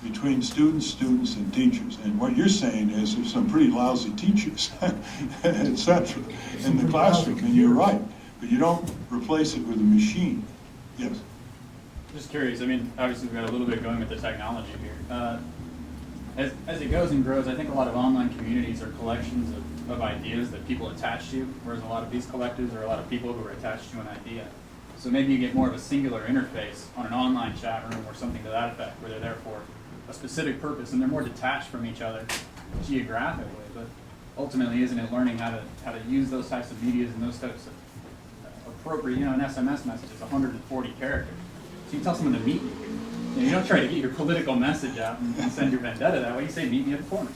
between students, and teachers. And what you're saying is there's some pretty lousy teachers, et cetera, in the classroom, and you're right. But you don't replace it with a machine. Yes? Just curious, I mean, obviously we've got a little bit going with the technology here. As it goes and grows, I think a lot of online communities are collections of ideas that people attach to, whereas a lot of these collectives are a lot of people who are attached to an idea. So maybe you get more of a singular interface on an online chat room or something to that effect, where they're there for a specific purpose and they're more detached from each other geographically. But ultimately, isn't it learning how to use those types of medias and those types of appropriate, you know, an SMS message is 140 characters. So you tell someone to meet you. You don't try to get your political message out and send your vendetta that way. You say, meet me at the corner.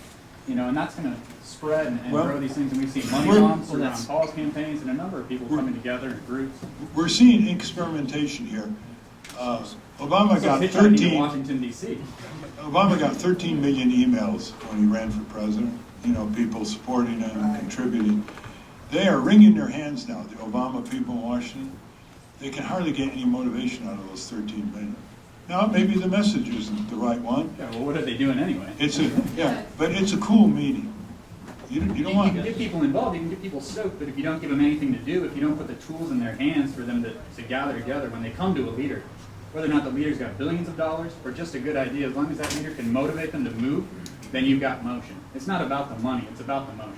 You know, and that's going to spread and Well, grow these things. And we've seen money bombs around false campaigns and a number of people coming together in groups. We're seeing experimentation here. Obama So got pitch ID in 13. Washington, D.C. Obama got 13 million emails when he ran for president. You know, people supporting him and contributing. They are wringing their hands now. The Obama people in Washington, they can hardly get any motivation out of those 13 million. Now, maybe the message isn't the right one. Yeah, well, what are they doing anyway? But it's a cool medium. You don't want. You can get people involved, you can get people stoked, but if you don't give them anything to do, if you don't put the tools in their hands for them to gather together when they come to a leader, whether or not the leader's got billions of dollars or just a good idea, as long as that leader can motivate them to move, then you've got motion. It's not about the money, it's about the motion.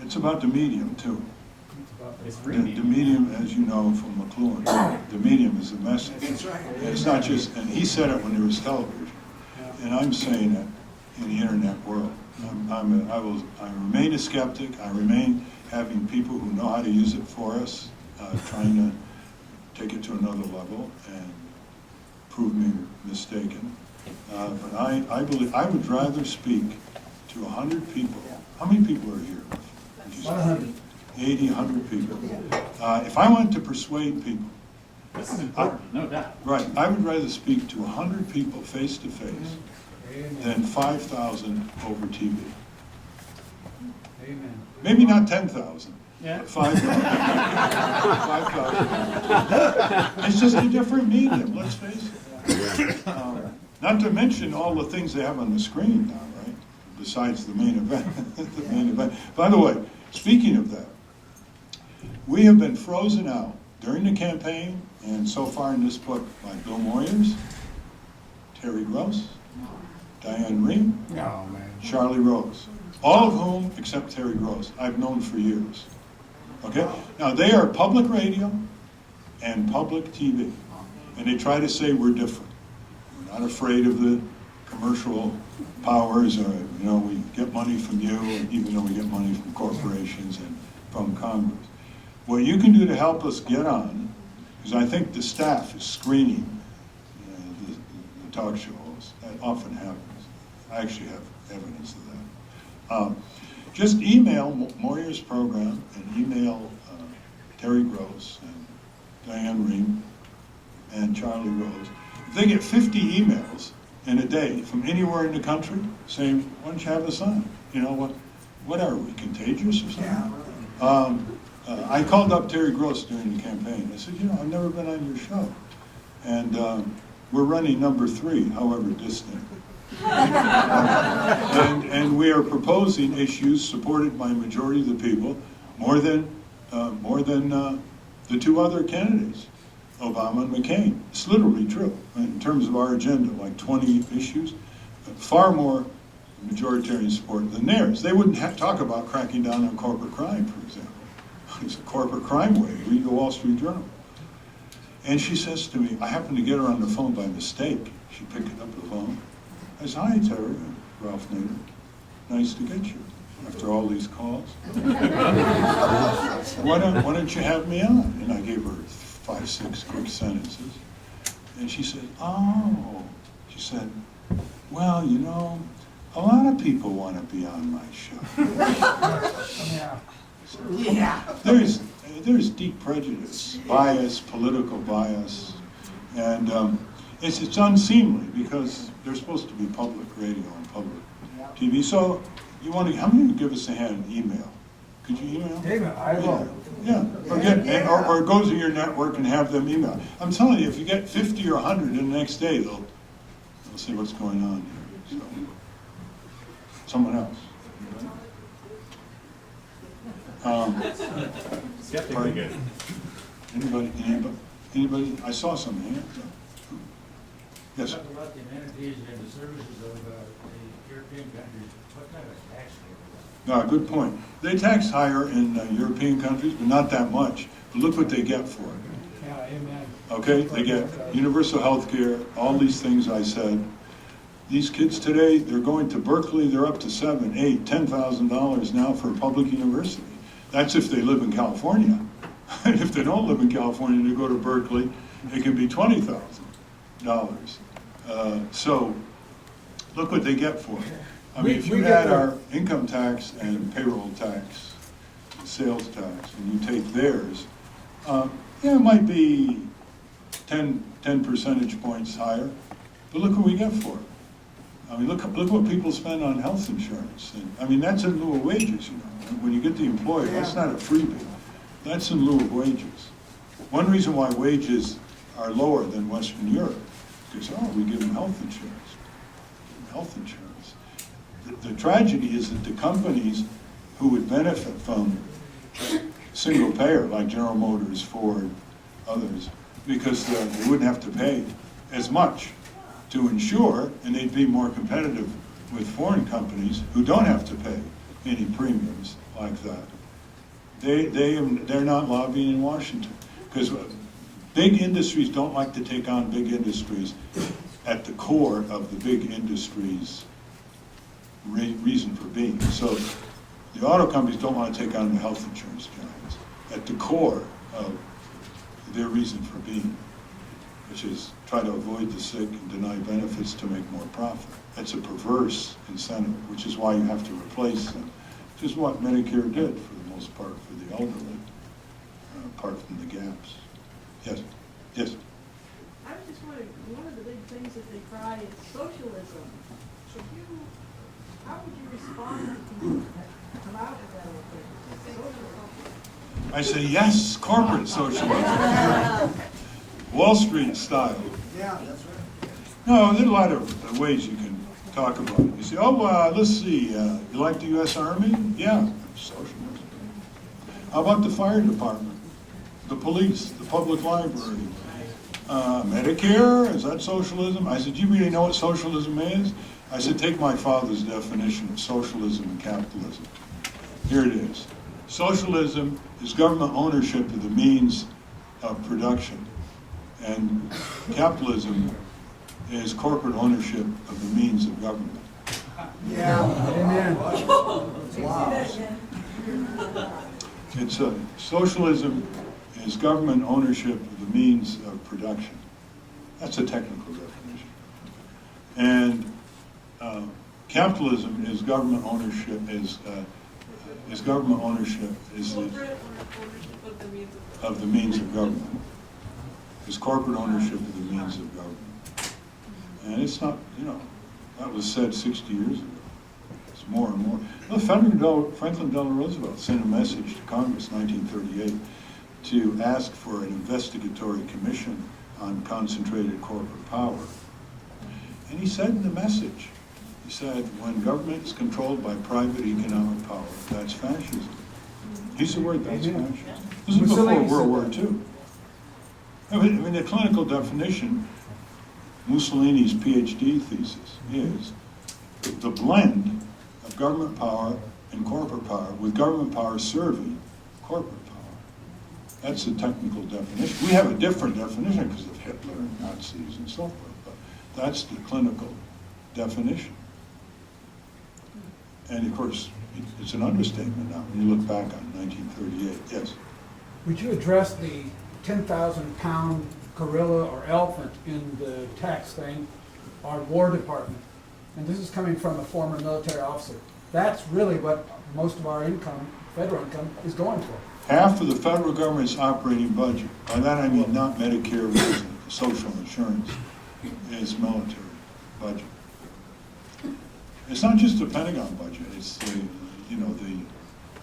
It's about the medium, too. It's The really medium, as you know from McLuhan, the medium is the message. That's right. And it's not just, and he said it when there was television, and I'm saying it in the internet world. I remain a skeptic. I remain having people who know how to use it for us, trying to take it to another level and prove me mistaken. But I believe I would rather speak to 100 people. How many people are here? 100. 80, 100 people. If I wanted to persuade people, this is important, no doubt. right, I would rather speak to 100 people face to face than 5,000 over TV. Amen. Maybe not 10,000, Yeah. but 5,000. 5,000. It's just a different medium, let's face it. Not to mention all the things they have on the screen now, right? Besides the main event. The main event. By the way, speaking of that, we have been frozen out during the campaign and so far in this book by Bill Moyers, Terry Gross, Diane Rehm, Oh, man. Charlie Rose, all of whom, except Terry Gross, I've known for years. Okay? Now, they are public radio and public TV, and they try to say we're different. We're not afraid of the commercial powers, or, you know, we get money from you, even though we get money from corporations and from Congress. What you can do to help us get on, is I think the staff is screening the talk show hosts. That often happens. I actually have evidence of that. Just email Moyer's program and email Terry Gross and Diane Rehm and Charlie Rose. If they get 50 emails in a day from anywhere in the country saying, why don't you have us on? You know, what are we, contagious or something? I called up Terry Gross during the campaign. I said, you know, I've never been on your show. And we're running number 3, however distant. And we are proposing issues supported by a majority of the people, more than the two other candidates, Obama and McCain. It's literally true. In terms of our agenda, like 20 issues, far more majoritarian support than theirs. They wouldn't talk about cracking down on corporate crime, for example. It's a corporate crime way. Read the Wall Street Journal. And she says to me, I happened to get her on the phone by mistake. She picked up the phone. I said, hi, Terry, Ralph Nader. Nice to get you after all these calls. Why don't you have me on? And I gave her 5, 6 quick sentences. And she said, oh. She said, well, you know, a lot of people want to be on my show. Yeah. There's deep prejudice, bias, political bias, and it's unseemly because there's supposed to be public radio and public TV. So how many would give us a hand? Email. Could you email? Email, I will. Yeah, or go to your network and have them email. I'm telling you, if you get 50 or 100 in the next day, they'll see what's going on here. So, someone else. Skeptically good. Anybody? I saw some hands. Yes. Talk about the amenities and the services of the European countries. What kind of tax do they Good point. They tax higher in European countries, but not that much. But look what they get for it. Yeah, amen. Okay, they get universal health care, all these things I said. These kids today, they're going to Berkeley, they're up to $7,000, $8,000, $10,000 now for a public university. That's if they live in California. And if they don't live in California and they go to Berkeley, it can be $20,000. So look what they get for it. I mean, if you had our income tax and payroll tax, sales tax, and you take theirs, it might be 10 percentage points higher, but look what we get for it. I mean, look what people spend on health insurance. And, I mean, that's in lieu of wages, you know. When you get the employer, that's not a freebie. That's in lieu of wages. One reason why wages are lower than Western Europe is because, we give them health insurance. Health insurance. The tragedy is that the companies who would benefit from single payer, like General Motors, Ford, others, because they wouldn't have to pay as much to insure, and they'd be more competitive with foreign companies who don't have to pay any premiums like that. They're not lobbying in Washington because big industries don't like to take on big industries at the core of the big industries' reason for being. So the auto companies don't want to take on the health insurance giants at the core of their reason for being, which is try to avoid the sick and deny benefits to make more profit. That's a perverse incentive, which is why you have to replace them, which is what Medicare did for the most part for the elderly, apart from the gaps. Yes? Yes? I was just wondering, one of the big things that they cry is socialism. How would you respond to people that come out with that whole thing? Socialism. I say, yes, corporate socialism. Wall Street style. Yeah, that's right. No, there's a lot of ways you can talk about it. You say, let's see, you like the U.S. Army? Yeah, socialism. How about the fire department, the police, the public library? Medicare, is that socialism? I said, do you really know what socialism is? I said, take my father's definition of socialism and capitalism. Here it is. Socialism is government ownership of the means of production. And capitalism is corporate ownership of the means of government. Yeah, amen. It's socialism is government ownership of the means of production. That's a technical definition. And capitalism is government ownership of the means of government. Is corporate ownership of the means of government. And it's not, that was said 60 years ago. It's more and more. Well, Franklin Delano Roosevelt sent a message to Congress in 1938 to ask for an investigatory commission on concentrated corporate power. And he said in the message, He said, when government is controlled by private economic power, that's fascism. He's the word, that's fascism. This is before Mussolini World War said II. I mean, the clinical definition, Mussolini's PhD thesis, is the blend of government power and corporate power, with government power serving corporate power. That's the technical definition. We have a different definition because of Hitler and Nazis and so forth, but that's the clinical definition. And of course, it's an understatement now when you look back on 1938. Yes? Would you address the 10,000-pound gorilla or elephant in the tax thing, our War Department? And this is coming from a former military officer. That's really what most of our income, federal income, is going for. Half of the federal government's operating budget, by that I mean not Medicare, which is social insurance, is military budget. It's not just the Pentagon budget, it's the, you know, the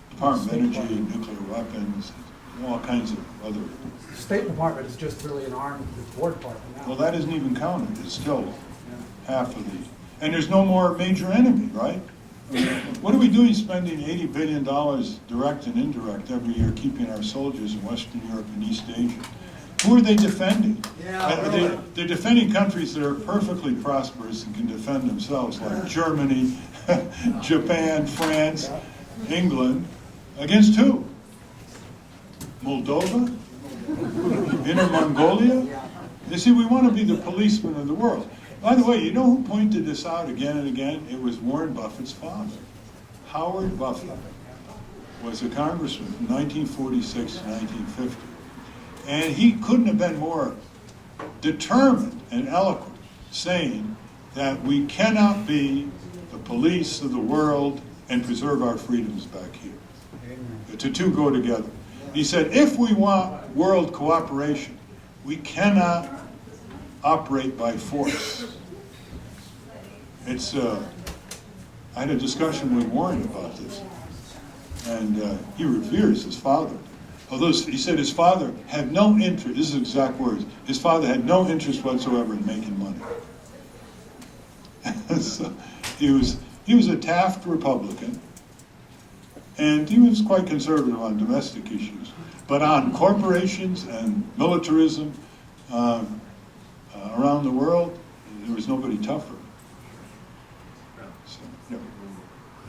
Department of Energy, nuclear weapons, all kinds of other. The State Department is just really an arm of the War Department now. Well, that isn't even counted, it's still half of the, and there's no more major enemy, right? What are we doing spending $80 billion direct and indirect every year keeping our soldiers in Western Europe and East Asia? Who are they defending? They're defending countries that are perfectly prosperous and can defend themselves, like Germany, Japan, France, England. Against who? Moldova? Inner Mongolia? You see, we want to be the policemen of the world. By the way, you know who pointed this out again and again? It was Warren Buffett's father. Howard Buffett was a congressman from 1946 to 1950. And he couldn't have been more determined and eloquent, saying that we cannot be the police of the world and preserve our freedoms back here. The two go together. He said, if we want world cooperation, we cannot operate by force. It's, I had a discussion with Warren about this, and he reveres his father. Although he said his father had no interest, this is exact words, his father had no interest whatsoever in making money. So he was a Taft Republican, and he was quite conservative on domestic issues. But on corporations and militarism around the world, there was nobody tougher. So,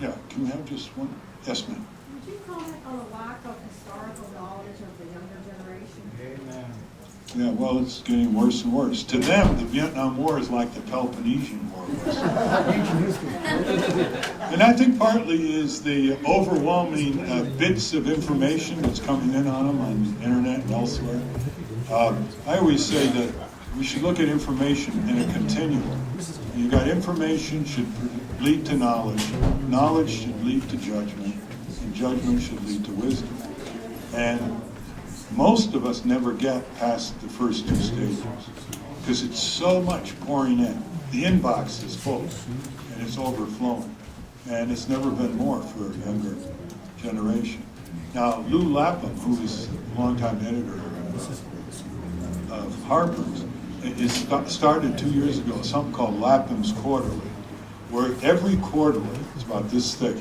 yeah, can we have just one? Yes, ma'am. Would you comment on a lack of historical knowledge of the younger generation? Amen. Yeah, well, it's getting worse and worse. To them, the Vietnam War is like the Peloponnesian War was. Ancient history. And I think partly is the overwhelming bits of information that's coming in on them on the internet and elsewhere. I always say that we should look at information in a continuum. You've got information should lead to knowledge, knowledge should lead to judgment, and judgment should lead to wisdom. And most of us never get past the first two stages because it's so much pouring in. The inbox is full and it's overflowing. And it's never been more for a younger generation. Now, Lou Lapham, who is a longtime editor of Harper's, started 2 years ago something called Lapham's Quarterly, where every quarterly, is about this thick,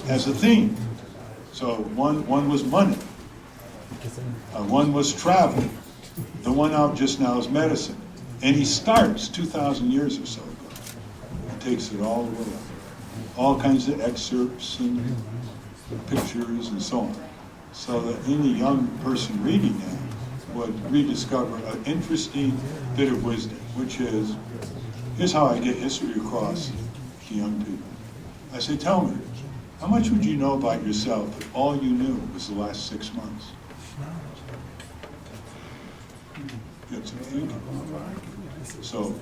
has a theme. So one was money. One was travel. The one out just now is medicine. And he starts 2,000 years or so ago. He takes it all the way up. All kinds of excerpts and pictures and so on. So that any young person reading that would rediscover an interesting bit of wisdom, which is, here's how I get history across to young people. I say, tell me, how much would you know about yourself if all you knew was the last 6 months? Get some thinking. So,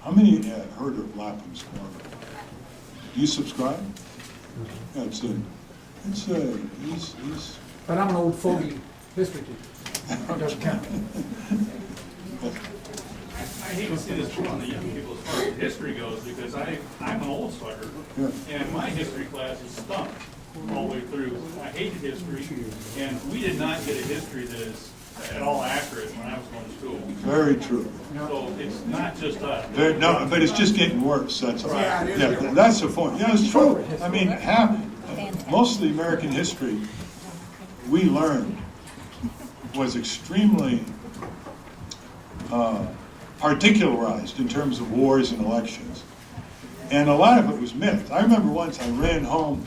how many have heard of Lapham's Quarterly? Do you subscribe? Yeah, he's But I'm an old fogey history teacher. It doesn't count. I hate to see this put on the young people as far as history goes, because I'm an old sucker, and my history class is stumped all the way through. I hated history, and we did not get a history that is at all accurate when I was going to school. Very true. So it's not just us. No, but it's just getting worse, that's all. Yeah, it is Yeah, getting that's the point. Yeah, it's true. I mean, most of the American history we learned was extremely particularized in terms of wars and elections. And a lot of it was myth. I remember once I ran home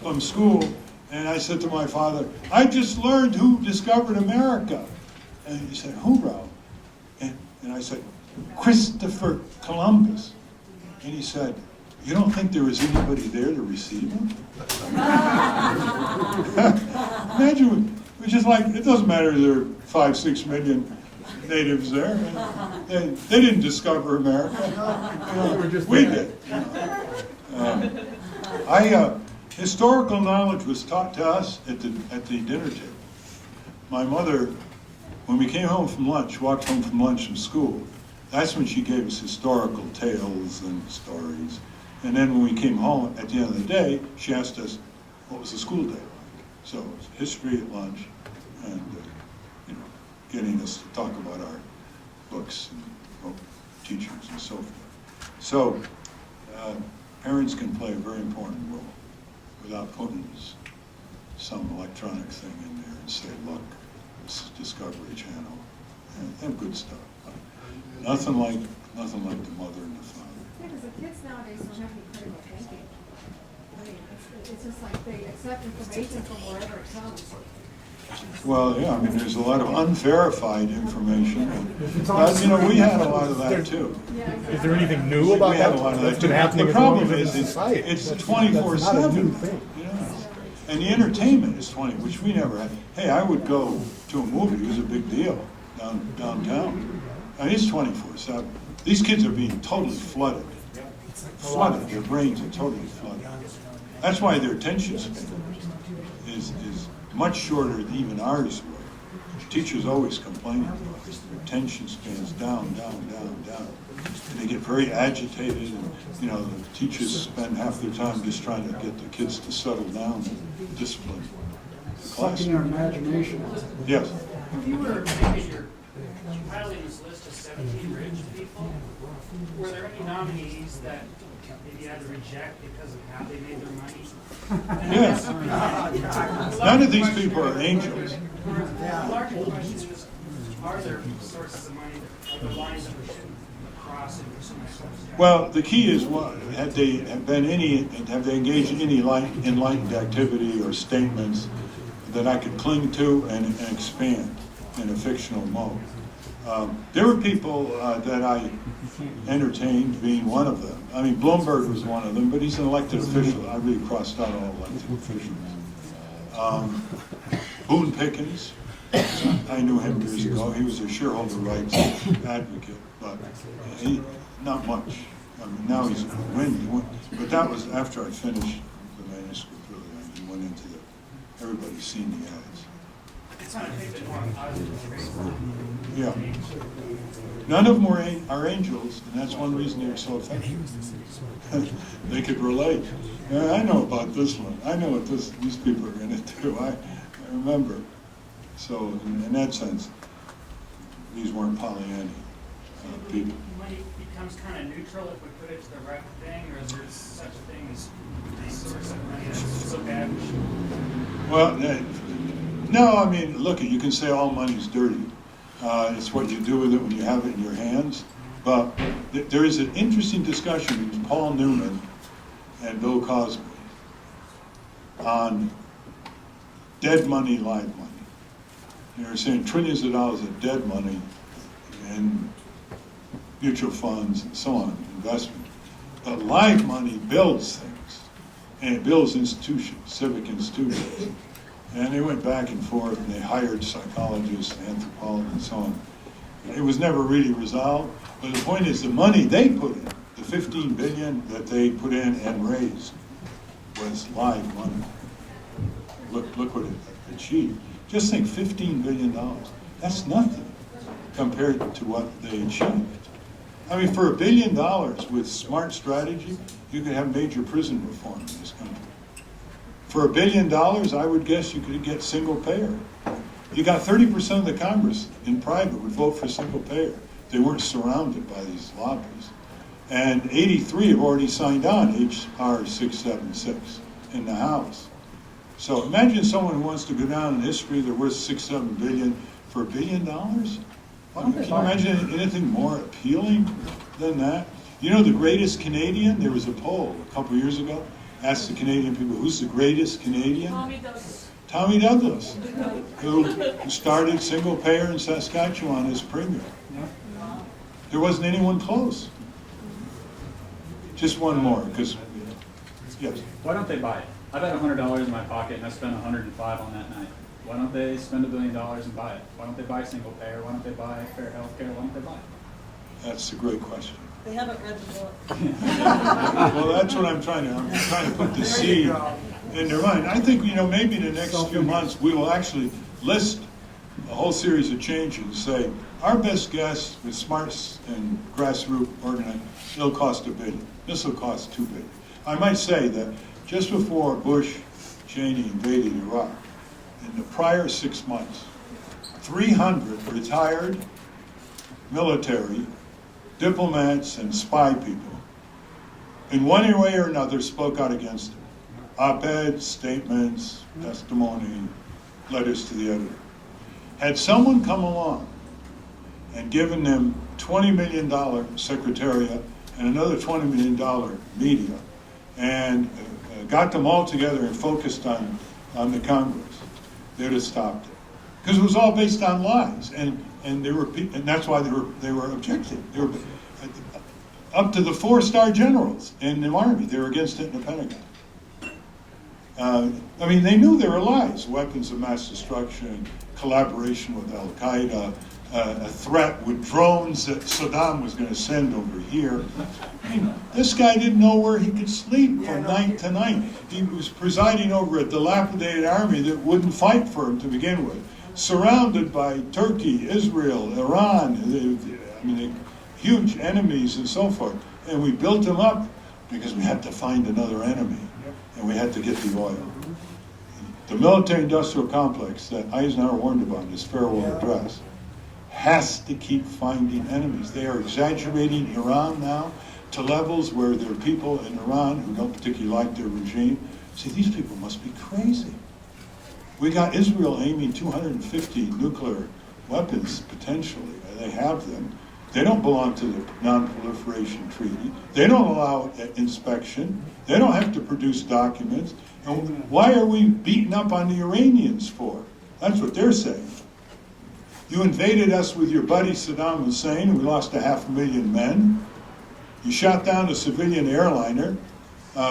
from school, and I said to my father, I just learned who discovered America. And he said, who, Ralph? And I said, Christopher Columbus. And he said, you don't think there was anybody there to receive him? Imagine, it was just like, it doesn't matter if there are 5, 6 million natives there. They didn't discover America. We did. Historical knowledge was taught to us at the dinner table. My mother, when we came home from lunch, walked home from lunch from school, that's when she gave us historical tales and stories. And then when we came home at the end of the day, she asked us, what was the school day like? So it was history at lunch and getting us to talk about our books and teachers and so forth. So parents can play a very important role without putting some electronic thing in there and say, look, this is Discovery Channel and good stuff. Nothing like the mother and the father. Yeah, because the kids nowadays don't have any critical thinking. I mean, it's just like they accept information from wherever it comes. Well, yeah, I mean, there's a lot of unverified information. And, we had a lot of that too. Is there anything new about We that? had a lot of That's that been too. happening The as long problem as is society. it's That's 24/7. not a new thing. And the entertainment is 20, which we never had. Hey, I would go to a movie. It was a big deal downtown. And it's 24/7. These kids are being totally flooded. Flooded. Their brains are totally flooded. That's why their attention span is much shorter than even ours were. Teachers always complaining about this. Their attention spans down. And they get very agitated, and the teachers spend half their time just trying to get the kids to settle down and discipline the class. Sucking our imagination. Yes. If you were making your compiling this list of 17 rich people, were there any nominees that maybe you had to reject because of how they made their money? Yes. None of these people are angels. The larger question is, are there sources of money, are there lines that we shouldn't cross and pursue ourselves? Well, the key is what have they engaged in any enlightened activity or statements that I could cling to and expand in a fictional mode. There were people that I entertained, being one of them. I mean, Bloomberg was one of them, but he's an elected official. I really crossed out all elected officials. Boone Pickens, I knew him years ago. He was a shareholder rights advocate, but not much. I mean, now he's winning. But that was after I finished the manuscript, really. He went into everybody's seen the ads. It's not a bit more positive traits. Yeah. None of them are angels, and that's one reason they're so effective. They could relate. Yeah, I know about this one. I know what these people are going to do. I remember. So, in that sense, these weren't Pollyanna people. Money becomes kind of neutral if we put it to the right thing, or is there such a thing as a source of money that's so bad we should? Well, no, I mean, look, you can say all money's dirty. It's what you do with it when you have it in your hands. But there is an interesting discussion between Paul Newman and Bill Cosby on dead money, live money. They're saying trillions of dollars of dead money in mutual funds and so on, investment. But live money builds things, and it builds institutions, civic institutions. And they went back and forth, and they hired psychologists, anthropologists, and so on. It was never really resolved. But the point is, the money they put in, the $15 billion that they put in and raised, was live money. Look what it achieved. Just think, $15 billion. That's nothing compared to what they achieved. I mean, for $1 billion with smart strategy, you could have major prison reform in this country. For $1 billion, I would guess you could get single payer. You got 30% of the Congress in private would vote for single payer. They weren't surrounded by these lobbies. And 83 have already signed on H.R. 676 in the House. So imagine someone who wants to go down in history, they're worth $6-7 billion for $1 billion. Can you imagine anything more appealing than that? You know the greatest Canadian? There was a poll a couple years ago, asked the Canadian people, who's the greatest Canadian? Tommy Douglas. Tommy Douglas, who started single payer in Saskatchewan as premier. There wasn't anyone close. Just one more, because, yes. Why don't they buy it? I've had $100 in my pocket and I spent 105 on that night. Why don't they spend $1 billion and buy it? Why don't they buy single payer? Why don't they buy fair health care? Why don't they buy it? That's a great question. They haven't read the book. Well, that's what I'm trying to put the seed in their mind. I think, maybe in the next few months, we will actually list a whole series of changes and say, our best guess with smarts and grassroots organizing, it'll cost $1 billion. This will cost $2 billion. I might say that just before Bush, Cheney invaded Iraq, in the prior 6 months, 300 retired military, diplomats, and spy people, in one way or another, spoke out against it. Op-eds, statements, testimony, letters to the editor. Had someone come along and given them $20 million secretariat and another $20 million media, and got them all together and focused on the Congress, they'd have stopped it. Because it was all based on lies, and that's why they were objecting. They were up to the 4-star generals in the Army. They were against it in the Pentagon. They knew there were lies: weapons of mass destruction, collaboration with Al Qaeda, a threat with drones that Saddam was going to send over here. This guy didn't know where he could sleep from night to night. He was presiding over a dilapidated army that wouldn't fight for him to begin with, surrounded by Turkey, Israel, Iran, huge enemies and so forth. And we built him up because we had to find another enemy, and we had to get the oil. The military-industrial complex that Eisenhower warned about in his farewell address has to keep finding enemies. They are exaggerating Iran now to levels where there are people in Iran who don't particularly like their regime. See, these people must be crazy. We got Israel aiming 250 nuclear weapons, potentially. They have them. They don't belong to the Non-Proliferation Treaty. They don't allow inspection. They don't have to produce documents. And why are we beating up on the Iranians for? That's what they're saying. You invaded us with your buddy Saddam Hussein, and we lost 500,000 men. You shot down a civilian airliner,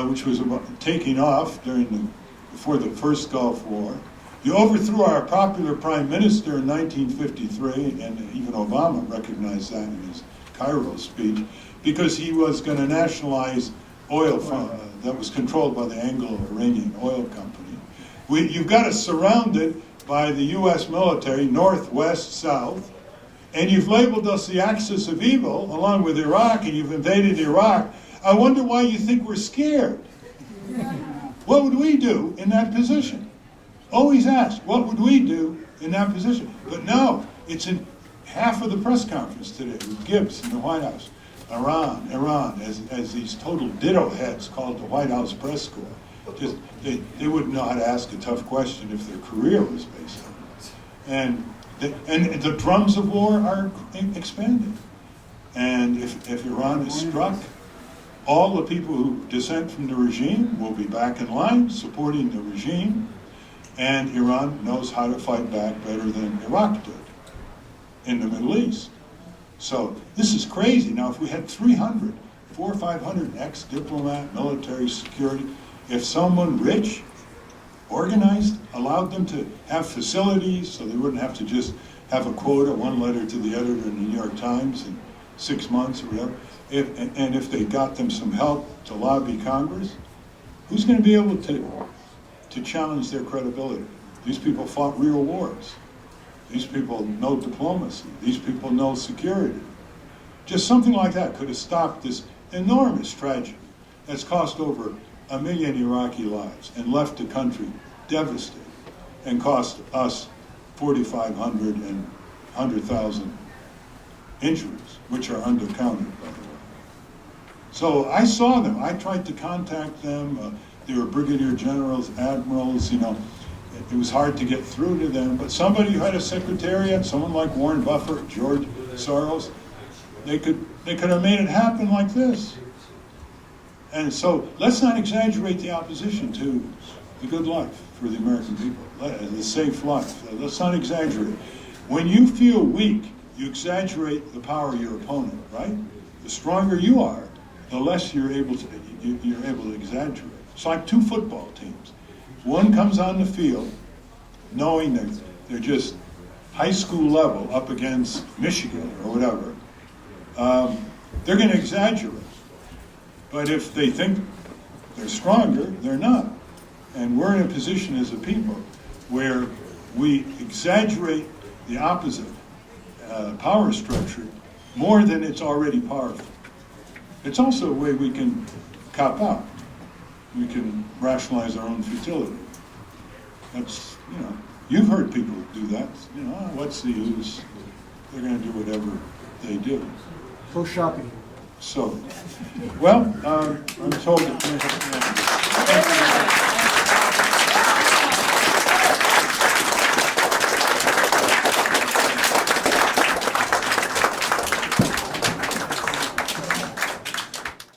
which was taking off before the first Gulf War. You overthrew our popular prime minister in 1953, and even Obama recognized that in his Cairo speech, because he was going to nationalize oil that was controlled by the Anglo-Iranian Oil Company. You've got us surrounded by the U.S. military, north, west, south, and you've labeled us the axis of evil, along with Iraq, and you've invaded Iraq. I wonder why you think we're scared. What would we do in that position? Always ask, what would we do in that position? But no, it's in half of the press conference today with Gibbs in the White House. Iran, as these total ditto heads called the White House press corps. Just, they wouldn't know how to ask a tough question if their career was based on it. And the drums of war are expanding. And if Iran is struck, all the people who dissent from the regime will be back in line supporting the regime. And Iran knows how to fight back better than Iraq did in the Middle East. So this is crazy. Now, if we had 400 or 500 ex-diplomat, military, security, if someone rich, organized, allowed them to have facilities so they wouldn't have to just have a quota, one letter to the editor in the New York Times in 6 months or whatever, if they got them some help to lobby Congress, who's going to be able to challenge their credibility? These people fought real wars. These people know diplomacy. These people know security. Just something like that could have stopped this enormous tragedy that's cost over 1 million Iraqi lives and left the country devastated and cost us 4,500 and 100,000 injuries, which are undercounted, by the way. So I saw them. I tried to contact them. They were brigadier generals, admirals, you know. It was hard to get through to them, but somebody who had a secretariat, someone like Warren Buffett, George Soros, they could have made it happen like this. And so let's not exaggerate the opposition to the good life for the American people, the safe life. Let's not exaggerate. When you feel weak, you exaggerate the power of your opponent, right? The stronger you are, the less you're able to exaggerate. It's like two football teams. One comes on the field knowing that they're just high school level up against Michigan or whatever. They're going to exaggerate. But if they think they're stronger, they're not. And we're in a position as a people where we exaggerate the opposite power structure more than it's already powerful. It's also a way we can cop out. We can rationalize our own futility. That's, you know, you've heard people do that. You know, what's the use? They're going to do whatever they do. Go shopping. So, well, I'm told that.